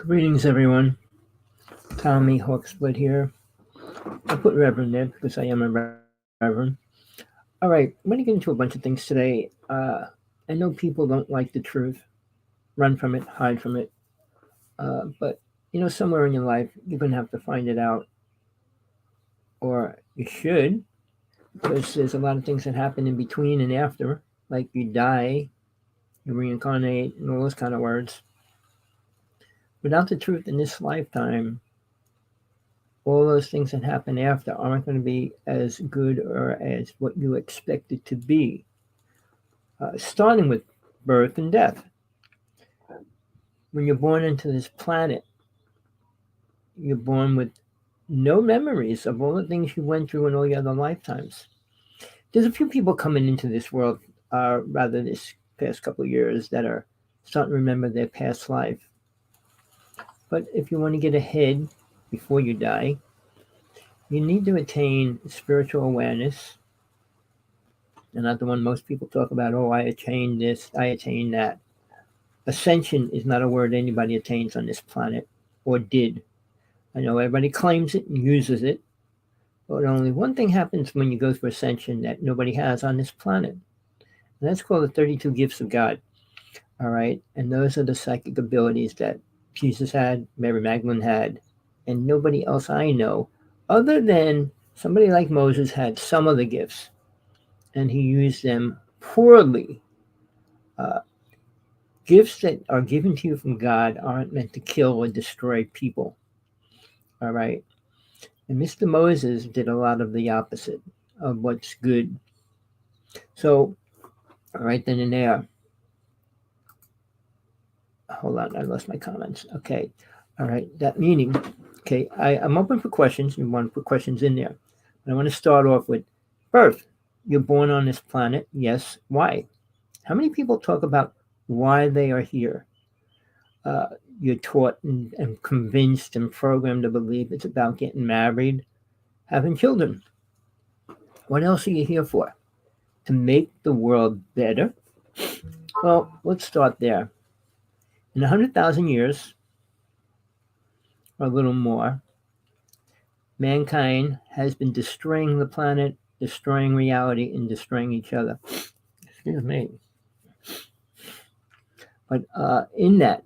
Greetings, everyone. Rev.Hawksblood here. I put Reverend there because I am a Reverend. All right, I'm going to get into a bunch of things today. I know people don't like the truth, run from it, hide from it. But somewhere in your life, you're going to have to find it out, or you should, because there's a lot of things that happen in between and after, like you die, you reincarnate, and all those kind of words. Without the truth in this lifetime, all those things that happen after aren't going to be as good or as what you expect it to be. Starting with birth and death. When you're born into this planet, you're born with no memories of all the things you went through in all your other lifetimes. There's a few people coming into this world, rather this past couple of years, that are starting to remember their past life. But if you want to get ahead before you die, you need to attain spiritual awareness. And not the one most people talk about, oh, I attained this, I attained that. Ascension is not a word anybody attains on this planet, or did. I know everybody claims it and uses it, but only one thing happens when you go through ascension that nobody has on this planet. And that's called the 32 gifts of God. All right? And those are the psychic abilities that Jesus had, Mary Magdalene had, and nobody else I know, other than somebody like Moses, had some of the gifts, and he used them poorly. Gifts that are given to you from God aren't meant to kill or destroy people. All right? And Mr. Moses did a lot of the opposite of what's good. So, right then and there, hold on, I lost my comments. Okay. All right, that meaning, okay, I'm open for questions. You want to put questions in there. But I want to start off with birth. You're born on this planet. Yes. Why? How many people talk about why they are here? You're taught and convinced and programmed to believe it's about getting married, having children. What else are you here for? To make the world better? Well, let's start there. In 100,000 years, or a little more, mankind has been destroying the planet, destroying reality, and destroying each other. Excuse me. But in that,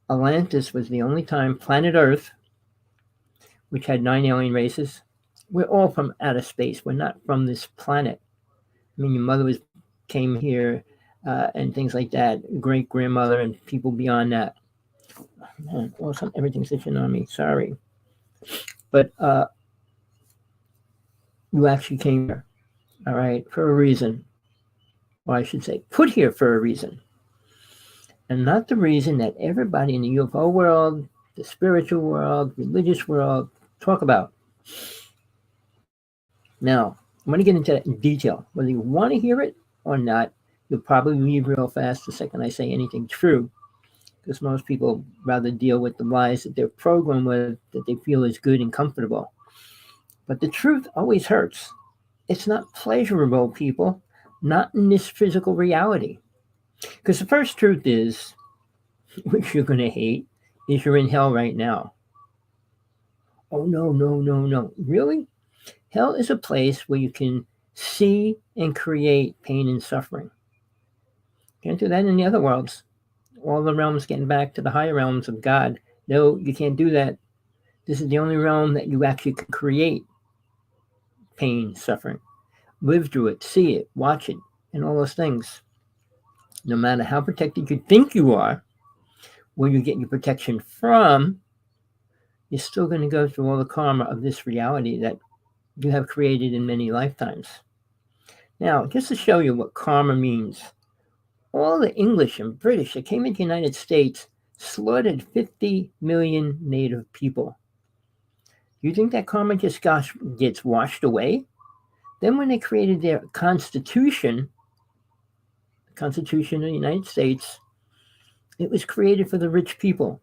Atlantis was the only time planet Earth, which had 9 alien races, we're all from outer space. We're not from this planet. I mean, your mother came here and things like that, great grandmother and people beyond that. Man, everything's itching on me. Sorry. But you actually came here, all right, for a reason. Or I should say, put here for a reason. And not the reason that everybody in the UFO world, the spiritual world, religious world talk about. Now, I'm going to get into that in detail. Whether you want to hear it or not, you'll probably leave real fast the second I say anything true, because most people rather deal with the lies that they're programmed with, that they feel is good and comfortable. But the truth always hurts. It's not pleasurable, people, not in this physical reality. Because the first truth is, which you're going to hate, is you're in hell right now. Oh, no. Really? Hell is a place where you can see and create pain and suffering. Can't do that in the other worlds. All the realms getting back to the higher realms of God. No, you can't do that. This is the only realm that you actually can create pain, suffering. Live through it, see it, watch it, and all those things. No matter how protected you think you are, where you get your protection from, you're still going to go through all the karma of this reality that you have created in many lifetimes. Now, just to show you what karma means, all the English and British that came into the United States slaughtered 50 million native people. Do you think that karma just gets washed away? Then when they created their Constitution, the Constitution of the United States, it was created for the rich people.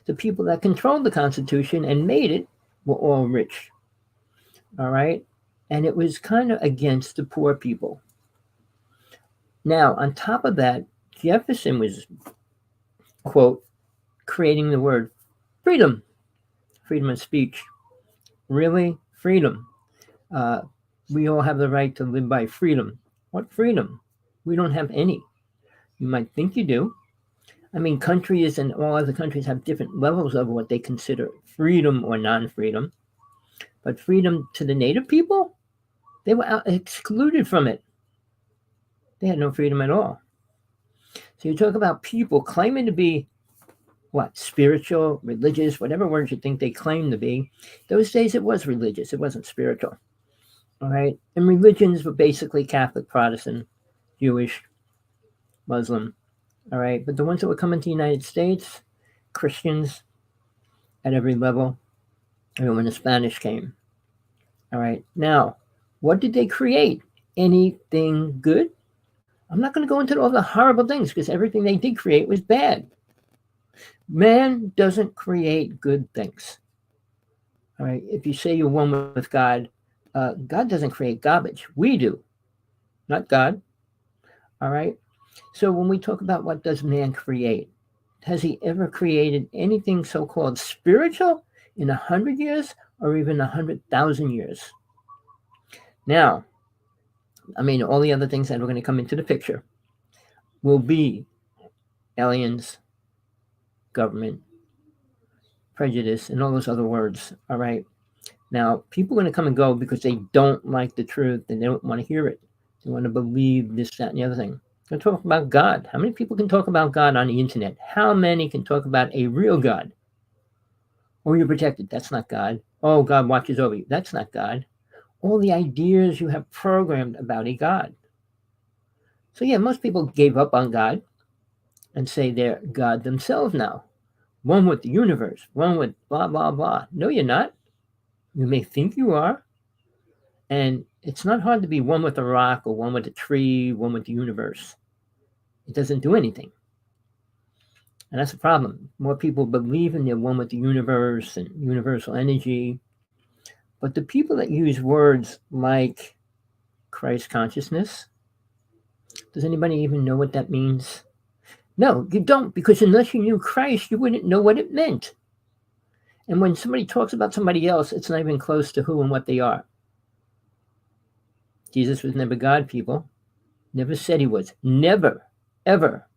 The people that controlled the Constitution and made it were all rich. All right? And it was kind of against the poor people. Now, on top of that, Jefferson was, quote, creating the word freedom, freedom of speech. Really? Freedom. Uh, we all have the right to live by freedom. What freedom? We don't have any. You might think you do. I mean, countries and all other countries have different levels of what they consider freedom or non-freedom. But freedom to the native people, they were excluded from it. They had no freedom at all. So you talk about people claiming to be what? Spiritual, religious, whatever words you think they claim to be. Those days it was religious, it wasn't spiritual. All right. And religions were basically Catholic, Protestant, Jewish, Muslim. All right. But the ones that were coming to the United States, Christians at every level, and when the Spanish came. All right. Now, what did they create? Anything good? I'm not going to go into all the horrible things because everything they did create was bad. Man doesn't create good things. All right. If you say you're one with God, God doesn't create garbage. We do, not God. All right. So when we talk about what does man create, has he ever created anything so-called spiritual in 100 years or even 100,000 years? Now, I mean, all the other things that are going to come into the picture will be aliens, government, prejudice, and all those other words. All right. Now, people are going to come and go because they don't like the truth and they don't want to hear it. They want to believe this, that, and the other thing. They're talking about God. How many people can talk about God on the internet? How many can talk about a real God? Oh, you're protected. That's not God. Oh, God watches over you. That's not God. All the ideas you have programmed about a God. So yeah, most people gave up on God and say they're God themselves now. One with the universe, one with blah, blah, blah. No, you're not. You may think you are. And it's not hard to be one with a rock or one with a tree, one with the universe. It doesn't do anything. And that's the problem. More people believe in they're one with the universe and universal energy. But the people that use words like Christ consciousness, does anybody even know what that means? No, you don't, because unless you knew Christ, you wouldn't know what it meant. And when somebody talks about somebody else, it's not even close to who and what they are. Jesus was never God, people. Never said he was. Never, ever.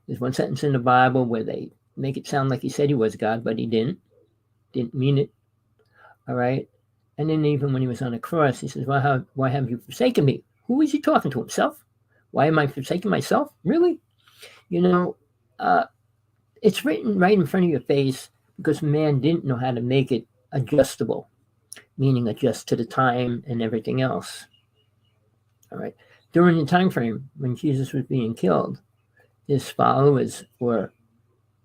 There's one sentence in the Bible where they make it sound like he said he was God, but he didn't. Didn't mean it. All right? And then even when he was on the cross, he says, well, why have you forsaken me? Who is he talking to, himself? Why am I forsaking myself? Really? You know, it's written right in front of your face because man didn't know how to make it adjustable, meaning adjust to the time and everything else. All right. During the time frame when Jesus was being killed, his followers were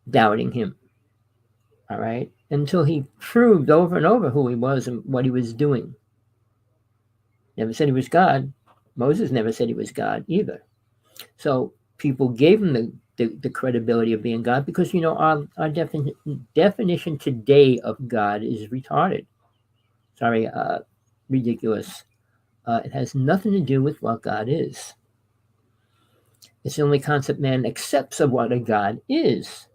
doubting him. All right. Until he proved over and over who he was and what he was doing. Never said he was God. Moses never said he was God either. So people gave him the credibility of being God because, you know, our definition today of God is retarded. Sorry, ridiculous. It has nothing to do with what God is. It's the only concept man accepts of what a God is,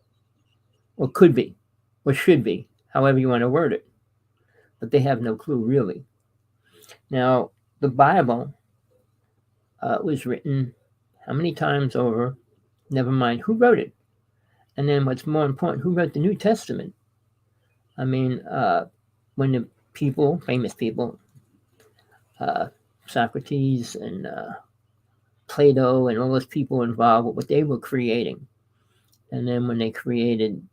or could be, or should be, however you want to word it. But they have no clue, really. Now, the Bible was written how many times over? Nevermind who wrote it. And then what's more important, who wrote the New Testament? I mean, when the people, famous people, Socrates and Plato and all those people involved with what they were creating. And then when they created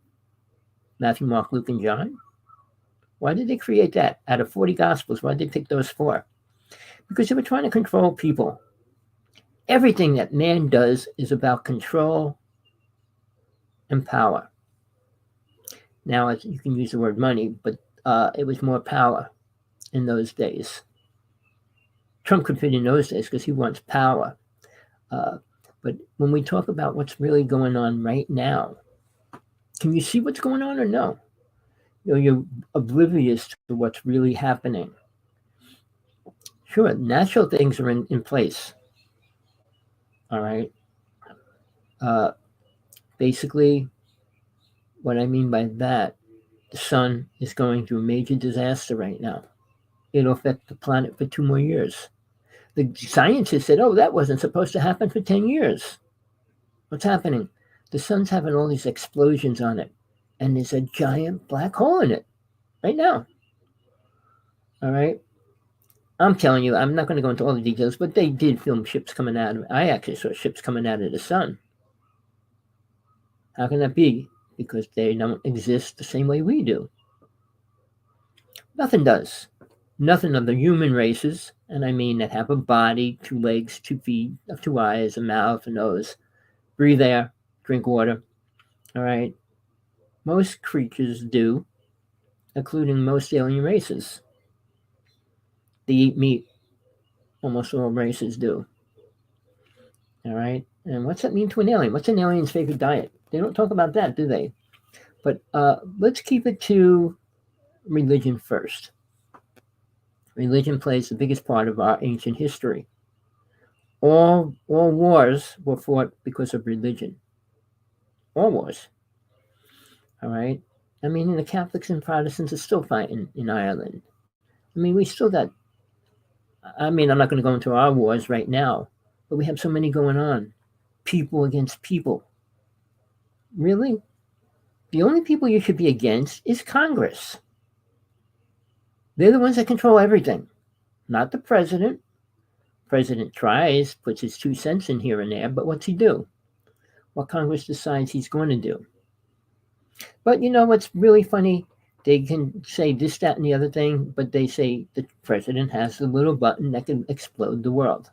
Matthew, Mark, Luke, and John, why did they create that? Out of 40 Gospels, why did they pick those 4? Because they were trying to control people. Everything that man does is about control and power. Now, you can use the word money, but it was more power in those days. Trump could fit in those days because he wants power. But when we talk about what's really going on right now, can you see what's going on or no? You know, you're oblivious to what's really happening. Sure, natural things are in place. All right. Basically, What I mean by that, the sun is going through a major disaster right now. It'll affect the planet for 2 more years. The scientists said, oh, that wasn't supposed to happen for 10 years. What's happening? The sun's having all these explosions on it, and there's a giant black hole in it right now. All right? I'm telling you, I'm not going to go into all the details, but they did film ships coming out of it. I actually saw ships coming out of the sun. How can that be? Because they don't exist the same way we do. Nothing does. Nothing of the human races, and I mean that have a body, 2 legs, 2 feet, 2 eyes, a mouth, a nose, breathe air, drink water. All right? Most creatures do, including most alien races. They eat meat. Almost all races do. All right? And what's that mean to an alien? What's an alien's favorite diet? They don't talk about that, do they? But let's keep it to religion first. Religion plays the biggest part of our ancient history. All wars were fought because of religion. All wars. All right? I mean, the Catholics and Protestants are still fighting in Ireland. I mean, we still got, I mean, I'm not going to go into our wars right now, but we have so many going on. People against people. Really? The only people you should be against is Congress. They're the ones that control everything, not the president. President tries, puts his 2 cents in here and there, but what's he do? What Congress decides he's going to do. But you know what's really funny? They can say this, that, and the other thing, but they say the president has the little button that can explode the world.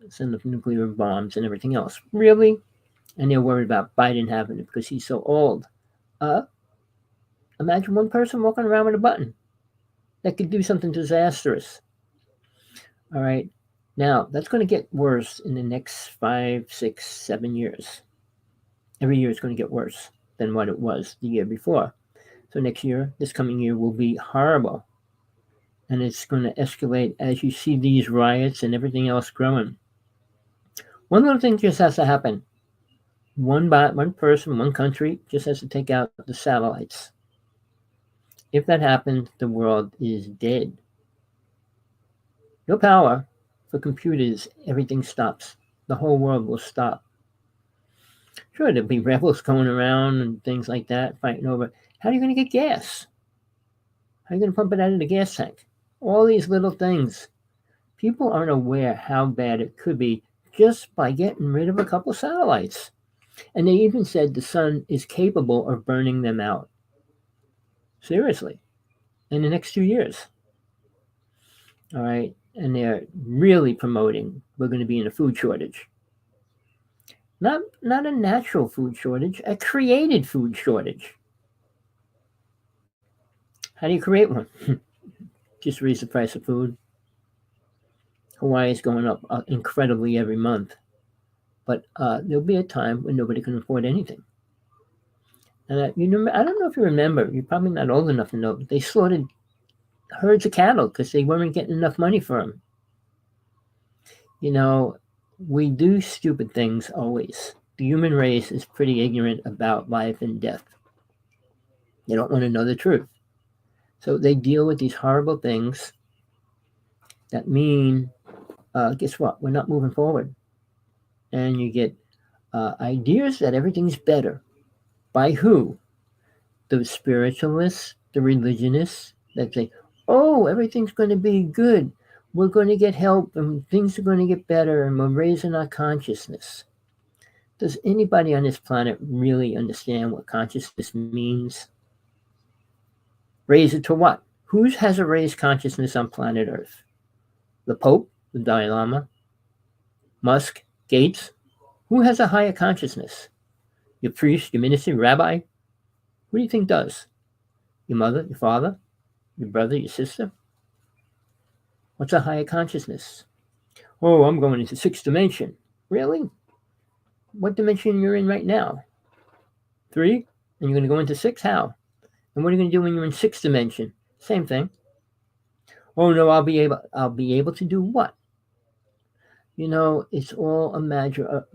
Send the nuclear bombs and everything else. Really? And they're worried about Biden having it because he's so old. Imagine one person walking around with a button that could do something disastrous. All right. Now, that's going to get worse in the next 5, 6, 7 years. Every year is going to get worse than what it was the year before. So next year, this coming year, will be horrible. And it's going to escalate as you see these riots and everything else growing. One little thing just has to happen. One person, one country just has to take out the satellites. If that happens, the world is dead. No power for computers, everything stops. The whole world will stop. Sure, there'll be rebels going around and things like that, fighting over. How are you going to get gas? How are you going to pump it out of the gas tank? All these little things. People aren't aware how bad it could be just by getting rid of a couple satellites. And they even said the sun is capable of burning them out. Seriously. In the next 2 years. All right. And they're really promoting we're going to be in a food shortage. Not a natural food shortage, a created food shortage. How do you create one? Just raise the price of food. Hawaii is going up incredibly every month. But there'll be a time when nobody can afford anything. And I don't know if you remember, you're probably not old enough to know, but they slaughtered herds of cattle because they weren't getting enough money for them. You know, we do stupid things always. The human race is pretty ignorant about life and death. They don't want to know the truth. So they deal with these horrible things that mean, guess what? We're not moving forward. And you get ideas that everything's better. By who? The spiritualists, the religionists that say, oh, everything's going to be good. We're going to get help and things are going to get better and we're raising our consciousness. Does anybody on this planet really understand what consciousness means? Raise it to what? Who has a raised consciousness on planet Earth? The Pope, the Dalai Lama, Musk, Gates? Who has a higher consciousness? Your priest, your minister, your rabbi? Who do you think does? Your mother, your father, your brother, your sister? What's a higher consciousness? Oh, I'm going into 6th dimension. Really? What dimension you're in right now? 3? And you're going to go into 6? How? And what are you going to do when you're in 6th dimension? Same thing. Oh no, I'll be able to do what? You know, it's all a matter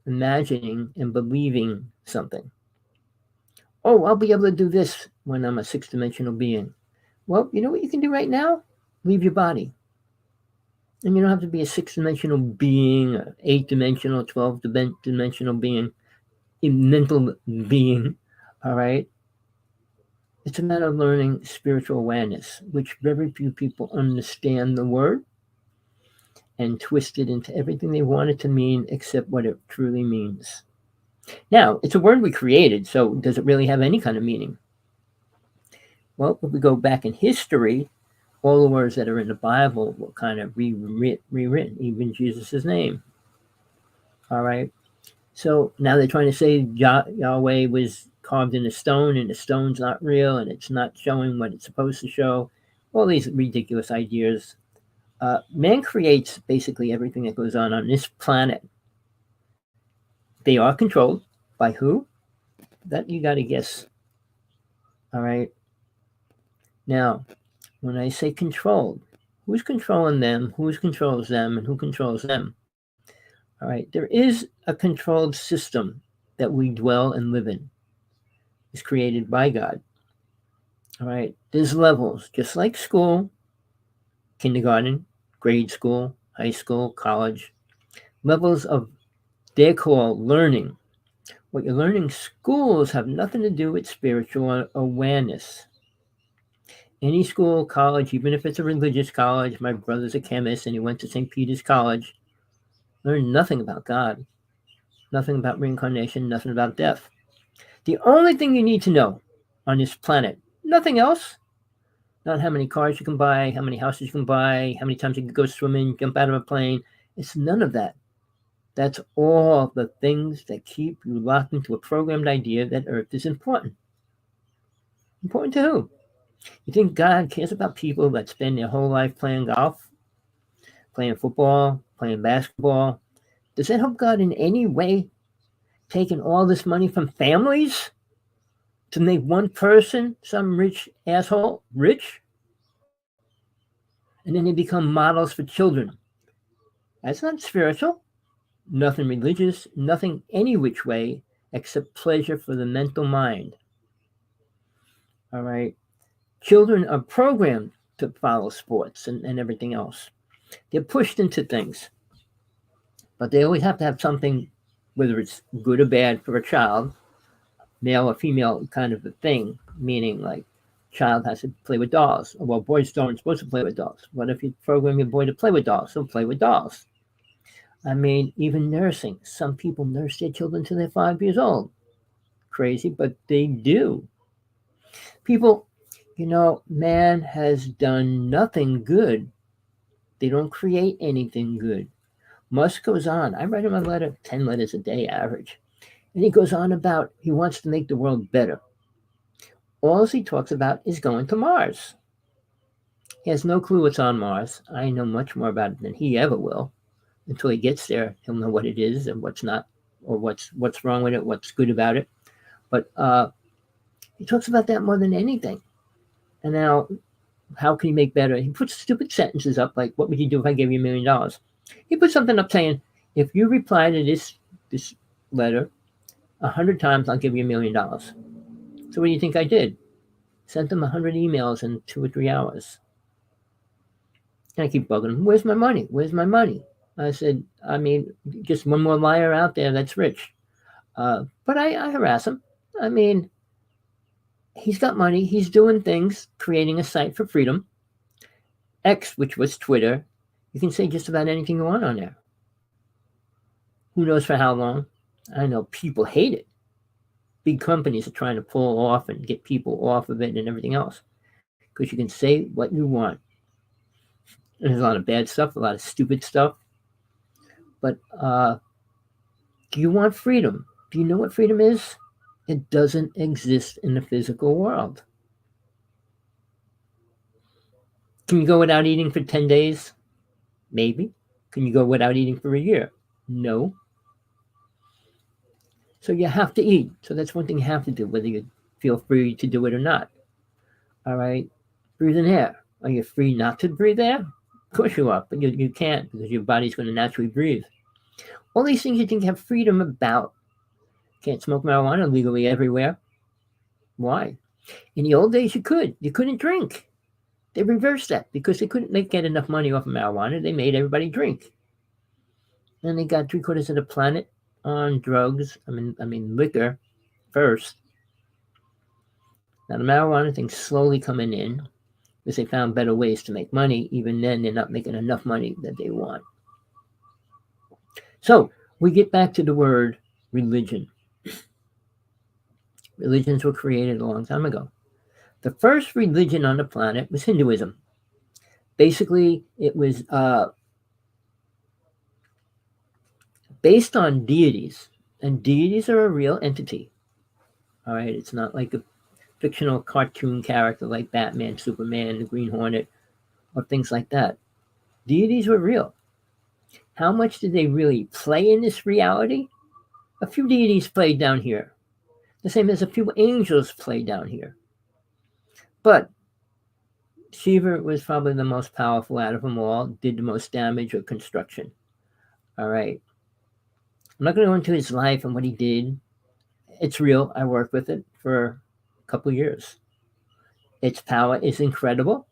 imagining and believing something. Oh, I'll be able to do this when I'm a six-dimensional being. Well, you know what you can do right now? Leave your body. And you don't have to be a six-dimensional being, an eight-dimensional, 12-dimensional being, a mental being, all right? It's a matter of learning spiritual awareness, which very few people understand the word and twist it into everything they want it to mean except what it truly means. Now, it's a word we created, so does it really have any kind of meaning? Well, if we go back in history, all the words that are in the Bible were kind of rewritten, even Jesus' name. All right. So now they're trying to say Yahweh was carved in a stone and the stone's not real and it's not showing what it's supposed to show. All these ridiculous ideas. Man creates basically everything that goes on this planet. They are controlled by who? That you got to guess. All right. Now, when I say controlled, who's controlling them, who controls them, and who controls them? All right, there is a controlled system that we dwell and live in. It's created by God. All right, there's levels, just like school, kindergarten, grade school, high school, college, levels of, they're called learning. What you learn in schools have nothing to do with spiritual awareness. Any school, college, even if it's a religious college, my brother's a chemist and he went to St. Peter's College, learned nothing about God, nothing about reincarnation, nothing about death. The only thing you need to know on this planet, nothing else, not how many cars you can buy, how many houses you can buy, how many times you can go swimming, jump out of a plane, it's none of that. That's all the things that keep you locked into a programmed idea that Earth is important. Important to who? You think God cares about people that spend their whole life playing golf, playing football, playing basketball? Does that help God in any way? Taking all this money from families to make one person, some rich asshole, rich? And then they become models for children. That's not spiritual, nothing religious, nothing any which way except pleasure for the mental mind. All right. Children are programmed to follow sports and everything else. They're pushed into things. But they always have to have something, whether it's good or bad for a child, male or female kind of a thing, meaning like child has to play with dolls. Well, boys aren't supposed to play with dolls. What if you program your boy to play with dolls? He'll play with dolls. I mean, even nursing. Some people nurse their children until they're 5 years old. Crazy, but they do. People, man has done nothing good. They don't create anything good. Musk goes on. I write him a letter, 10 letters a day average. And he goes on about he wants to make the world better. All he talks about is going to Mars. He has no clue what's on Mars. I know much more about it than he ever will. Until he gets there, he'll know what it is and what's not, or what's wrong with it, what's good about it. But he talks about that more than anything. And now, how can he make better? He puts stupid sentences up like, what would you do if I gave you $1 million? He put something up saying, if you reply to this letter 100 times, I'll give you $1 million. So what do you think I did? Sent him 100 emails in 2 or 3 hours. And I keep bugging him, where's my money? Where's my money? I said, just one more liar out there that's rich. But I harass him. He's got money. He's doing things, creating a site for freedom. X, which was Twitter, you can say just about anything you want on there. Who knows for how long? I know people hate it. Big companies are trying to pull off and get people off of it and everything else. Because you can say what you want. And there's a lot of bad stuff, a lot of stupid stuff. But do you want freedom? Do you know what freedom is? It doesn't exist in the physical world. Can you go without eating for 10 days? Maybe. Can you go without eating for a year? No. So you have to eat. So that's one thing you have to do, whether you feel free to do it or not. All right? Breathe in air. Are you free not to breathe air? Of course you are, but you can't because your body's going to naturally breathe. All these things you think you have freedom about. Can't smoke marijuana legally everywhere. Why? In the old days, you could. You couldn't drink. They reversed that because they couldn't get enough money off of marijuana. They made everybody drink, and they got 3/4 of the planet on drugs. I mean liquor first. Now the marijuana thing's slowly coming in because they found better ways to make money. Even then, they're not making enough money that they want. So we get back to the word religion. Religions were created a long time ago. The first religion on the planet was Hinduism. Basically, it was based on deities, and deities are a real entity. All right, it's not like a fictional cartoon character like Batman, Superman, the Green Hornet, or things like that. Deities were real. How much did they really play in this reality? A few deities played down here, the same as a few angels played down here. But Shiva was probably the most powerful out of them all, did the most damage or construction. All right. I'm not going to go into his life and what he did. It's real. I worked with it for a couple of years. Its power is incredible.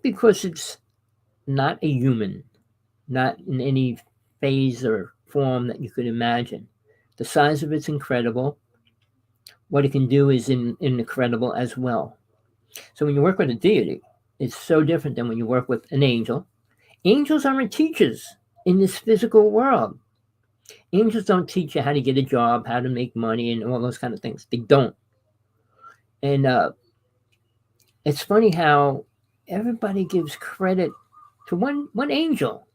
Because it's not a human, not in any phase or form that you could imagine. The size of it's incredible. What it can do is incredible as well. So when you work with a deity, it's so different than when you work with an angel. Angels aren't teachers in this physical world. Angels don't teach you how to get a job, how to make money, and all those kind of things. They don't. And it's funny how everybody gives credit to one angel.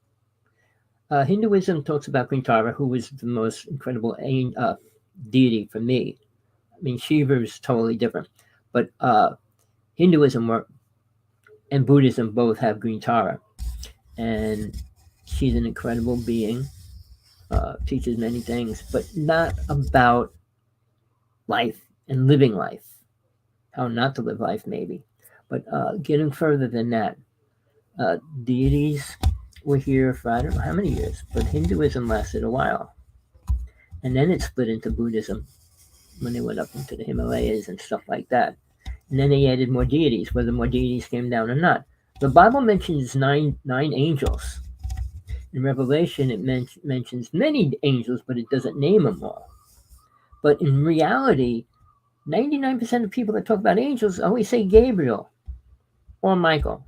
Hinduism talks about Grintara, who was the most incredible deity for me. I mean, Shiva is totally different, but Hinduism and Buddhism both have Grintara, and she's an incredible being. Teaches many things, but not about life and living life. How not to live life, maybe, but getting further than that. Deities were here for I don't know how many years, but Hinduism lasted a while, and then it split into Buddhism when they went up into the Himalayas and stuff like that. And then they added more deities, whether more deities came down or not. The Bible mentions nine angels. In Revelation, it mentions many angels, but it doesn't name them all. But in reality, 99% of people that talk about angels always say Gabriel or Michael.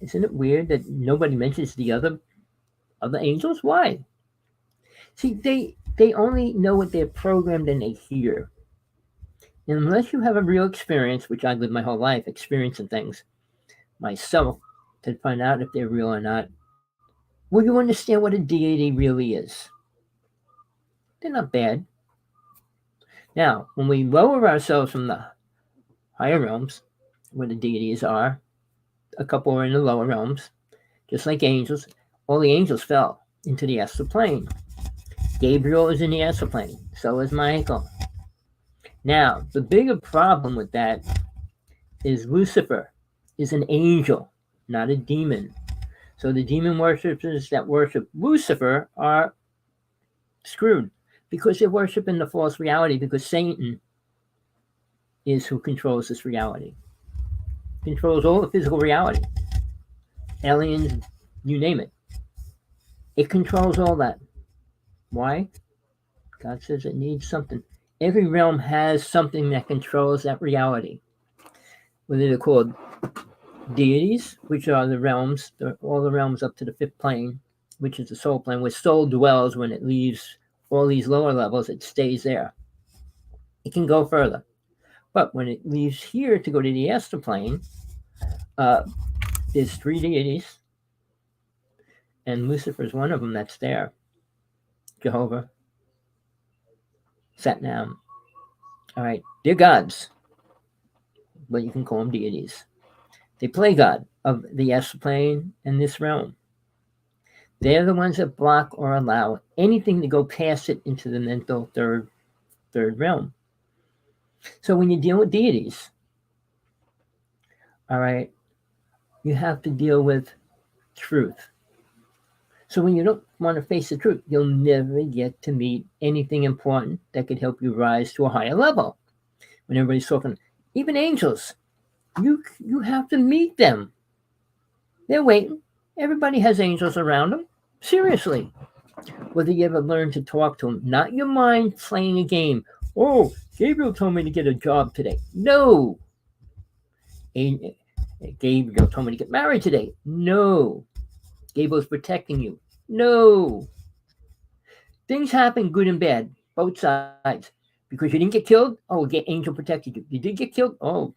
Isn't it weird that nobody mentions the other angels? Why? See, they only know what they're programmed and they hear. And unless you have a real experience, which I lived my whole life experiencing things myself to find out if they're real or not, will you understand what a deity really is? They're not bad. Now, when we lower ourselves from the higher realms, where the deities are, a couple are in the lower realms, just like angels. All the angels fell into the astral plane. Gabriel is in the astral plane. So is Michael. Now, the bigger problem with that is Lucifer is an angel, not a demon. So the demon worshippers that worship Lucifer are screwed because they're worshiping the false reality, because Satan is who controls this reality. Controls all the physical reality. Aliens, you name it. It controls all that. Why? God says it needs something. Every realm has something that controls that reality. Whether they're called deities, which are the realms, all the realms up to the fifth plane, which is the soul plane, where soul dwells. When it leaves all these lower levels, it stays there. It can go further. But when it leaves here to go to the astral plane, there's 3 deities, and Lucifer is one of them that's there. Jehovah, Satnam. All right, they're gods, but you can call them deities. They play God of the astral plane and this realm. They're the ones that block or allow anything to go past it into the mental third realm. So when you deal with deities, all right, you have to deal with truth. So when you don't want to face the truth, you'll never get to meet anything important that could help you rise to a higher level. When everybody's talking, even angels, you have to meet them. They're waiting. Everybody has angels around them. Seriously. Whether you ever learn to talk to them, not your mind playing a game. Oh, Gabriel told me to get a job today. No. Gabriel told me to get married today. No. Gabriel's protecting you. No. Things happen good and bad, both sides. Because you didn't get killed, oh, angel protected you. You did get killed, oh,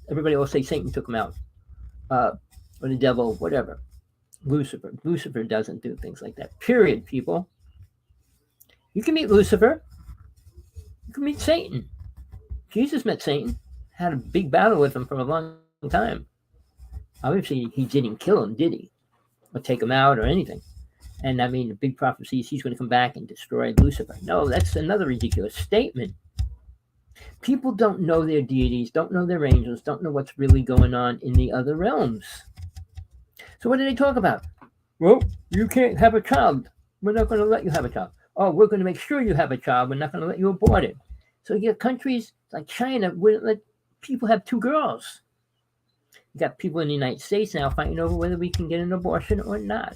everybody will say Satan took him out. Uh, or the devil, whatever. Lucifer. Lucifer doesn't do things like that. Period, people. You can meet Lucifer. You can meet Satan. Jesus met Satan, had a big battle with him for a long time. Obviously, he didn't kill him, did he? Or take him out or anything. And I mean, the big prophecy is he's going to come back and destroy Lucifer. No, that's another ridiculous statement. People don't know their deities, don't know their angels, don't know what's really going on in the other realms. So what do they talk about? Well, you can't have a child. We're not going to let you have a child. Oh, we're going to make sure you have a child. We're not going to let you abort it. So you got countries like China wouldn't let people have 2 girls. You got people in the United States now fighting over whether we can get an abortion or not.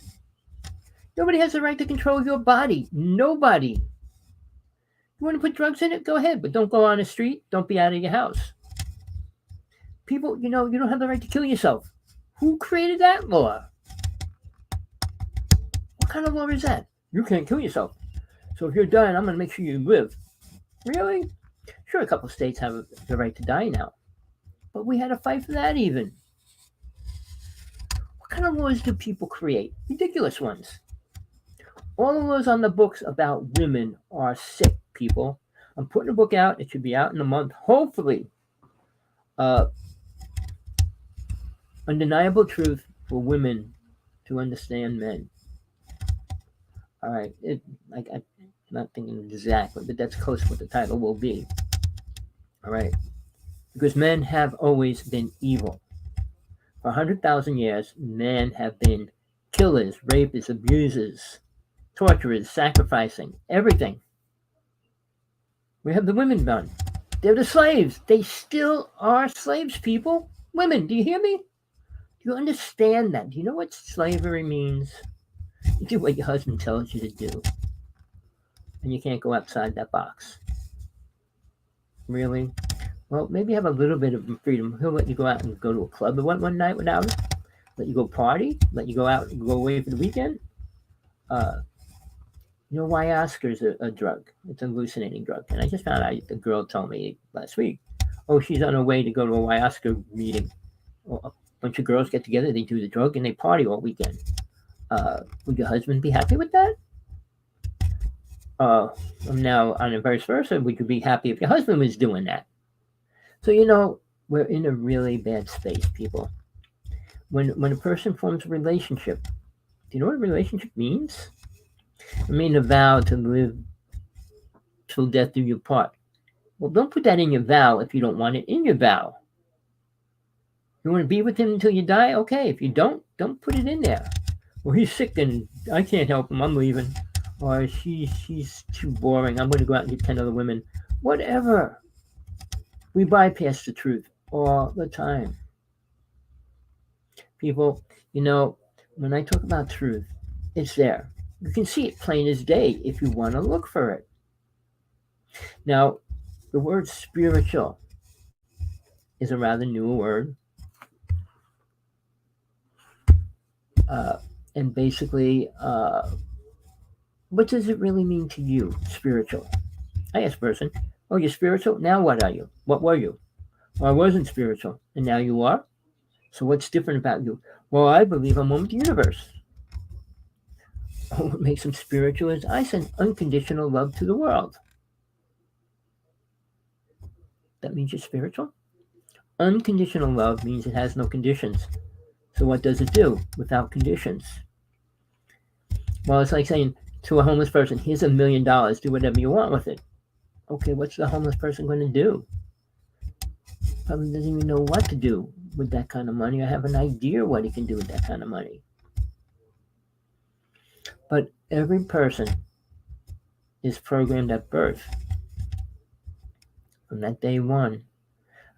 Nobody has the right to control your body. Nobody. You want to put drugs in it? Go ahead, but don't go on the street. Don't be out of your house. People, you don't have the right to kill yourself. Who created that law? What kind of law is that? You can't kill yourself. So if you're dying, I'm going to make sure you live. Really? Sure, a couple of states have the right to die now. But we had to fight for that even. What kind of laws do people create? Ridiculous ones. All the laws on the books about women are sick, people. I'm putting a book out. It should be out in a month, hopefully. Undeniable Truth for Women to Understand Men. All right. I'm not thinking exactly, but that's close to what the title will be. All right. Because men have always been evil. For 100,000 years, men have been killers, rapists, abusers, torturers, sacrificing, everything. We have the women done. They're the slaves. They still are slaves, people. Women, do you hear me? Do you understand that? Do you know what slavery means? You do what your husband tells you to do. And you can't go outside that box. Really? Well, maybe have a little bit of freedom. He'll let you go out and go to a club one night without him. Let you go party. Let you go out and go away for the weekend. Ayahuasca is a drug. It's a hallucinating drug. And I just found out, the girl told me last week, she's on her way to go to a ayahuasca meeting. A bunch of girls get together, they do the drug, and they party all weekend. Would your husband be happy with that? Now, on the vice versa, would you be happy if your husband was doing that? So, we're in a really bad space, people. When a person forms a relationship, do you know what a relationship means? I mean, a vow to live till death do you part. Well, don't put that in your vow if you don't want it in your vow. You want to be with him until you die? Okay. If you don't put it in there. Well, he's sick and I can't help him. I'm leaving. Or she's too boring. I'm going to go out and get 10 other women. Whatever. We bypass the truth all the time. People, when I talk about truth, it's there. You can see it plain as day if you want to look for it. Now, the word spiritual is a rather new word. And basically, what does it really mean to you, spiritual? I ask a person, you're spiritual? Now what are you? What were you? Well, I wasn't spiritual, and now you are? So what's different about you? Well, I believe I'm one with the universe. What makes them spiritual is I send unconditional love to the world. That means you're spiritual? Unconditional love means it has no conditions. So what does it do without conditions? Well, it's like saying to a homeless person, here's $1 million, do whatever you want with it. Okay, what's the homeless person going to do? Probably doesn't even know what to do with that kind of money or have an idea what he can do with that kind of money. But every person is programmed at birth from that day one.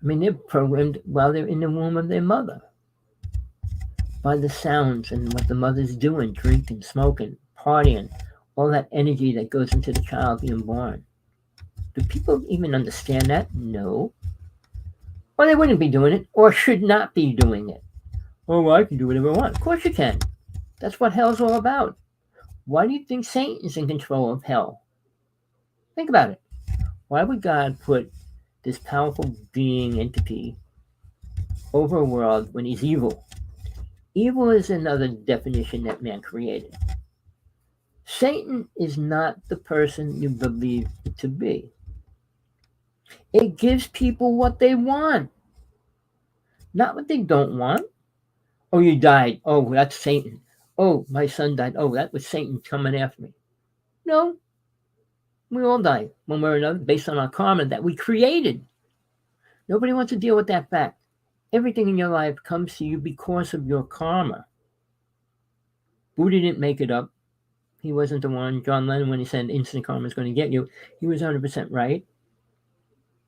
I mean, they're programmed while they're in the womb of their mother by the sounds and what the mother's doing, drinking, smoking, partying, all that energy that goes into the child being born. Do people even understand that? No. Or they wouldn't be doing it, or should not be doing it. Oh, well, I can do whatever I want. Of course you can. That's what hell's all about. Why do you think Satan's in control of hell? Think about it. Why would God put this powerful being entity over a world when he's evil? Evil is another definition that man created. Satan is not the person you believe it to be. It gives people what they want, not what they don't want. Oh, you died. Oh, that's Satan. Oh, my son died. Oh, that was Satan coming after me. No, we all die one way or another based on our karma that we created. Nobody wants to deal with that fact. Everything in your life comes to you because of your karma. Buddha didn't make it up. He wasn't the one. John Lennon, when he said instant karma is going to get you, he was 100% right.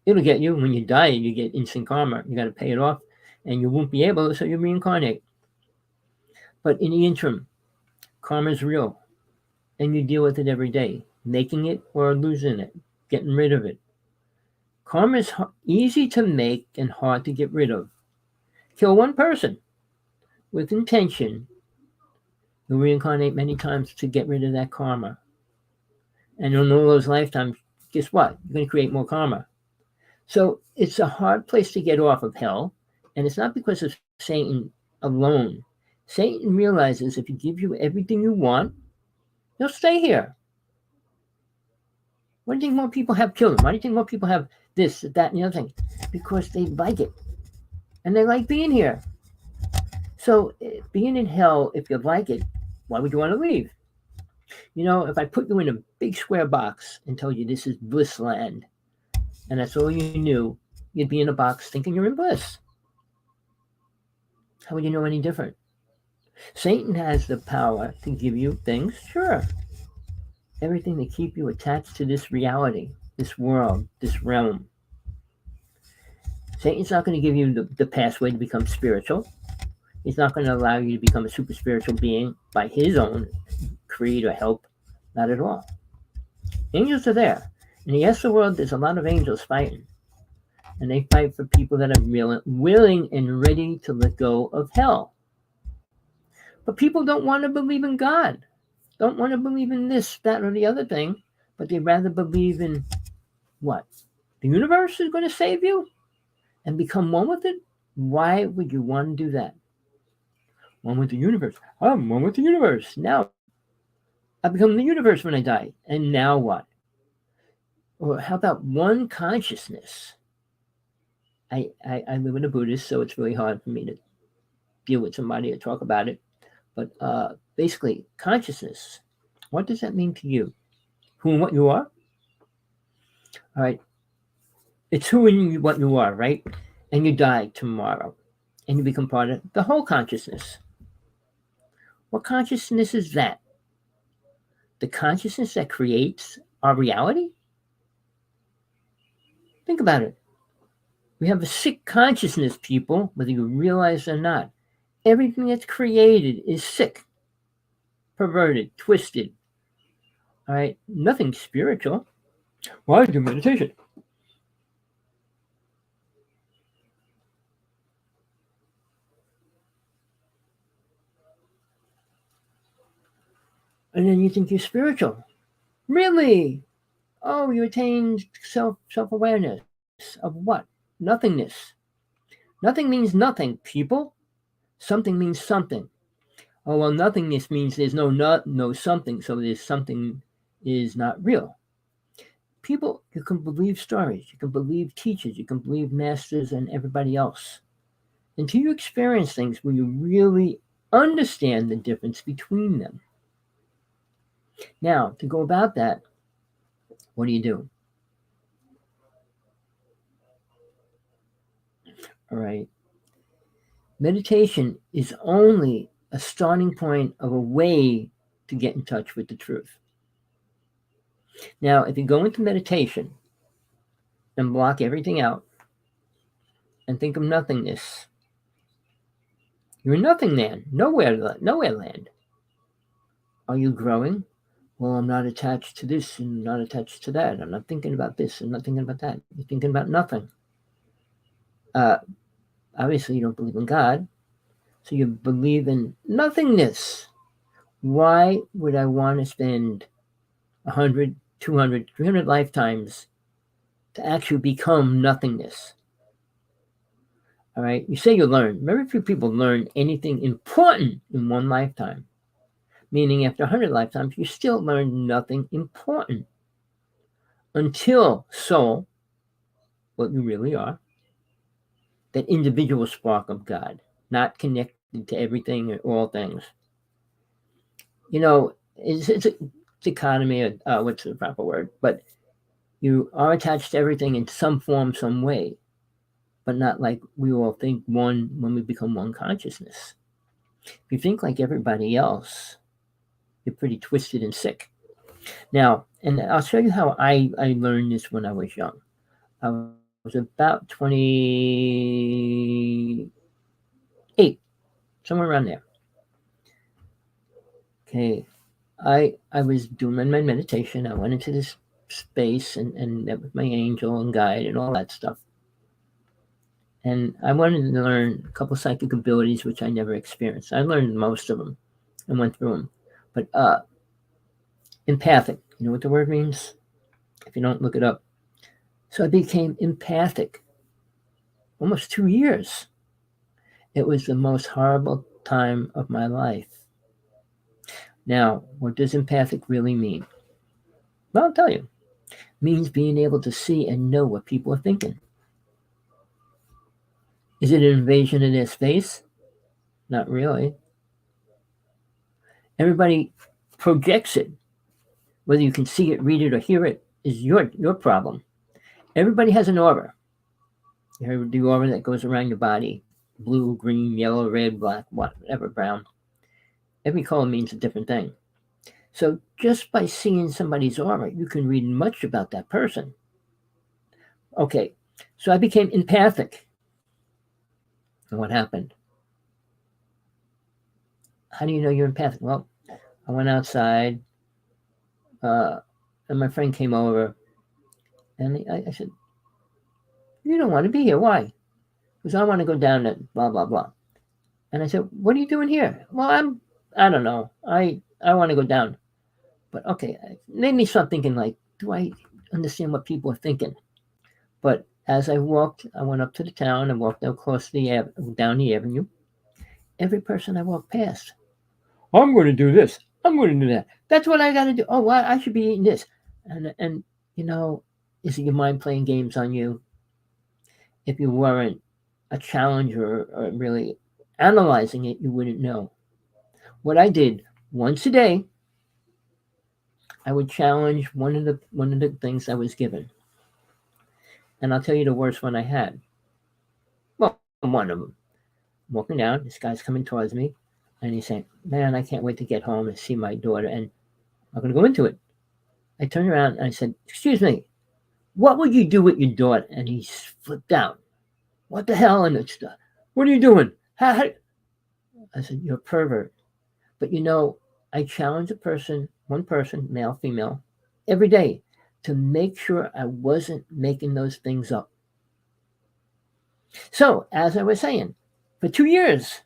It'll get you. When you die, you get instant karma. You got to pay it off, and you won't be able, so you reincarnate. But in the interim, karma is real, and you deal with it every day, making it or losing it, getting rid of it. Karma is easy to make and hard to get rid of. Kill one person with intention, you'll reincarnate many times to get rid of that karma. And in all those lifetimes, guess what? You're going to create more karma. So it's a hard place to get off of hell, and it's not because of Satan alone. Satan realizes if he gives you everything you want, you'll stay here. Why do you think more people have children? Why do you think more people have this, that, and the other thing? Because they like it, and they like being here. So being in hell, if you like it, why would you want to leave? You know, if I put you in a big square box and told you this is bliss land, and that's all you knew, you'd be in a box thinking you're in bliss. How would you know any different? Satan has the power to give you things, sure. Everything to keep you attached to this reality, this world, this realm. Satan's not going to give you the pathway to become spiritual. He's not going to allow you to become a super spiritual being by his own creed or help. Not at all. Angels are there. In the astral world, there's a lot of angels fighting. And they fight for people that are willing and ready to let go of hell. But people don't want to believe in God. Don't want to believe in this, that, or the other thing. But they rather believe in what? The universe is going to save you? And become one with it? Why would you want to do that? One with the universe. I'm one with the universe. Now, I become the universe when I die. And now what? Or how about one consciousness? I live with a Buddhist, so it's really hard for me to deal with somebody or talk about it. But basically, consciousness. What does that mean to you? Who and what you are? All right. It's who and what you are, right? And you die tomorrow. And you become part of the whole consciousness. What consciousness is that? The consciousness that creates our reality? Think about it. We have a sick consciousness, people, whether you realize it or not. Everything that's created is sick, perverted, twisted. All right? Nothing spiritual. Why do meditation? And then you think you're spiritual. Really? Oh, you attain self-awareness of what? Nothingness. Nothing means nothing, people. Something means something. Oh, well, nothingness means there's no something, so there's something is not real. People, you can believe stories, you can believe teachers, you can believe masters and everybody else. Until you experience things where you really understand the difference between them. Now, to go about that, what do? All right. Meditation is only a starting point of a way to get in touch with the truth. Now, if you go into meditation and block everything out and think of nothingness, you're nothing then, nowhere land. Are you growing? Well, I'm not attached to this and not attached to that. I'm not thinking about this and not thinking about that. You're thinking about nothing. Uh, Obviously, you don't believe in God, so you believe in nothingness. Why would I want to spend 100, 200, 300 lifetimes to actually become nothingness? All right, you say you learn. Very few people learn anything important in one lifetime. Meaning after 100 lifetimes, you still learn nothing important. Until soul, what you really are, that individual spark of God, not connected to everything or all things. You know, it's a dichotomy, what's the proper word? But you are attached to everything in some form, some way, but not like we all think one when we become one consciousness. If you think like everybody else, you're pretty twisted and sick. Now, and I'll show you how I learned this when I was young. I was about 28, somewhere around there. Okay, I was doing my meditation. I went into this space and met with my angel and guide and all that stuff. And I wanted to learn a couple psychic abilities which I never experienced. I learned most of them and went through them. But empathic, you know what the word means? If you don't, look it up. So I became empathic. Almost 2 years. It was the most horrible time of my life. Now, what does empathic really mean? Well, I'll tell you. It means being able to see and know what people are thinking. Is it an invasion of their space? Not really. Everybody projects it. Whether you can see it, read it, or hear it is your problem. Everybody has an aura. You heard the aura that goes around your body. Blue, green, yellow, red, black, whatever, brown. Every color means a different thing. So just by seeing somebody's aura, you can read much about that person. Okay, so I became empathic. And what happened? How do you know you're empathic? Well, I went outside, and my friend came over, and I said, "You don't want to be here. Why?" Because I want to go down to blah, blah, blah. And I said, "What are you doing here?" Well, I don't know. I want to go down. But okay, it made me start thinking like, do I understand what people are thinking? But as I walked, I went up to the town and walked across down the avenue. Every person I walked past, I'm going to do this. I'm going to do that. That's what I got to do. Oh, well, I should be eating this. And you know, is it your mind playing games on you? If you weren't a challenger or really analyzing it, you wouldn't know. What I did once a day, I would challenge one of the things I was given. And I'll tell you the worst one I had. Well, one of them. Walking down, this guy's coming towards me, and he's saying, "Man, I can't wait to get home and see my daughter." And I'm going to go into it. I turned around and I said, "Excuse me, what would you do with your daughter?" And he flipped out. "What the hell?" And it's, "What are you doing?" I said, "You're a pervert." But you know, I challenge one person, male, female, every day to make sure I wasn't making those things up. So, as I was saying, for 2 years,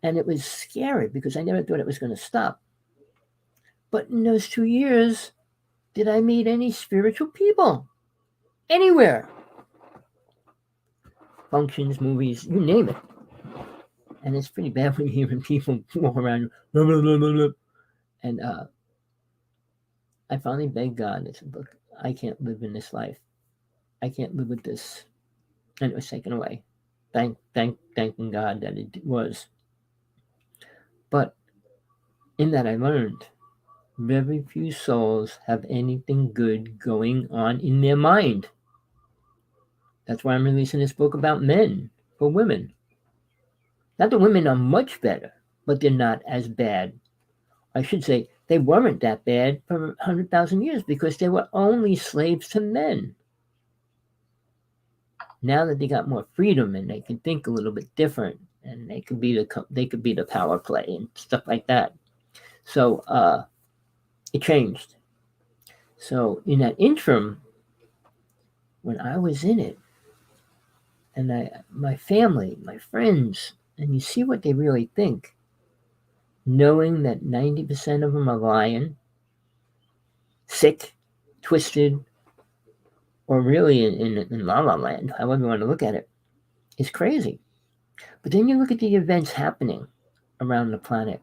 and it was scary because I never thought it was going to stop. But in those 2 years, did I meet any spiritual people? Anywhere. Functions, movies, you name it. And it's pretty bad when you're hearing people walk around, blah, blah, blah, blah, blah. And I finally begged God. I said, "Look, I can't live in this life. I can't live with this." And it was taken away. Thanking God that it was. But in that I learned very few souls have anything good going on in their mind. That's why I'm releasing this book about men for women. Not that women are much better. but they're not as bad. I should say they weren't that bad for 100,000 years because they were only slaves to men. Now that they got more freedom and they can think a little bit different, and they could be the power play and stuff like that. So it changed. So in that interim, when I was in it, and my family, my friends, and you see what they really think, knowing that 90% of them are lying, sick, twisted, or really in la la land, however you want to look at it, is crazy. But then you look at the events happening around the planet.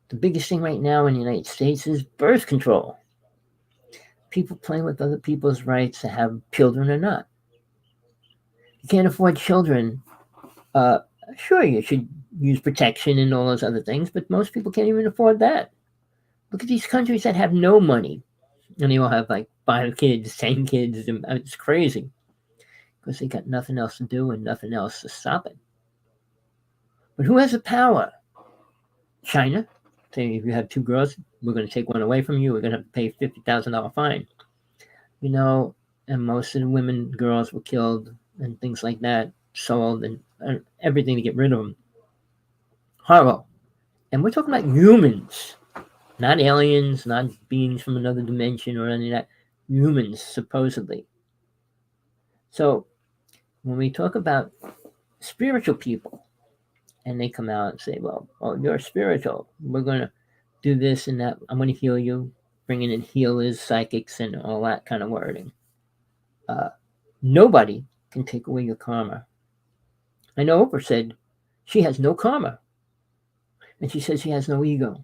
The biggest thing right now in the United States is birth control. People playing with other people's rights to have children or not. You can't afford children. Sure, you should use protection and all those other things, but most people can't even afford that. Look at these countries that have no money, and they all have like 5 kids, 10 kids. And it's crazy because they got nothing else to do and nothing else to stop it. But who has the power? China. Saying if you have 2 girls, we're going to take one away from you. We're going to have to pay $50,000 fine. And most of the women, girls were killed and things like that, sold and everything to get rid of them. Horrible. And we're talking about humans, not aliens, not beings from another dimension or any of that. Humans, supposedly. So when we talk about spiritual people, and they come out and say, well, you're spiritual. We're going to do this and that. I'm going to heal you, bringing in healers, psychics, and all that kind of wording. Nobody can take away your karma. I know Oprah said she has no karma. And she says she has no ego.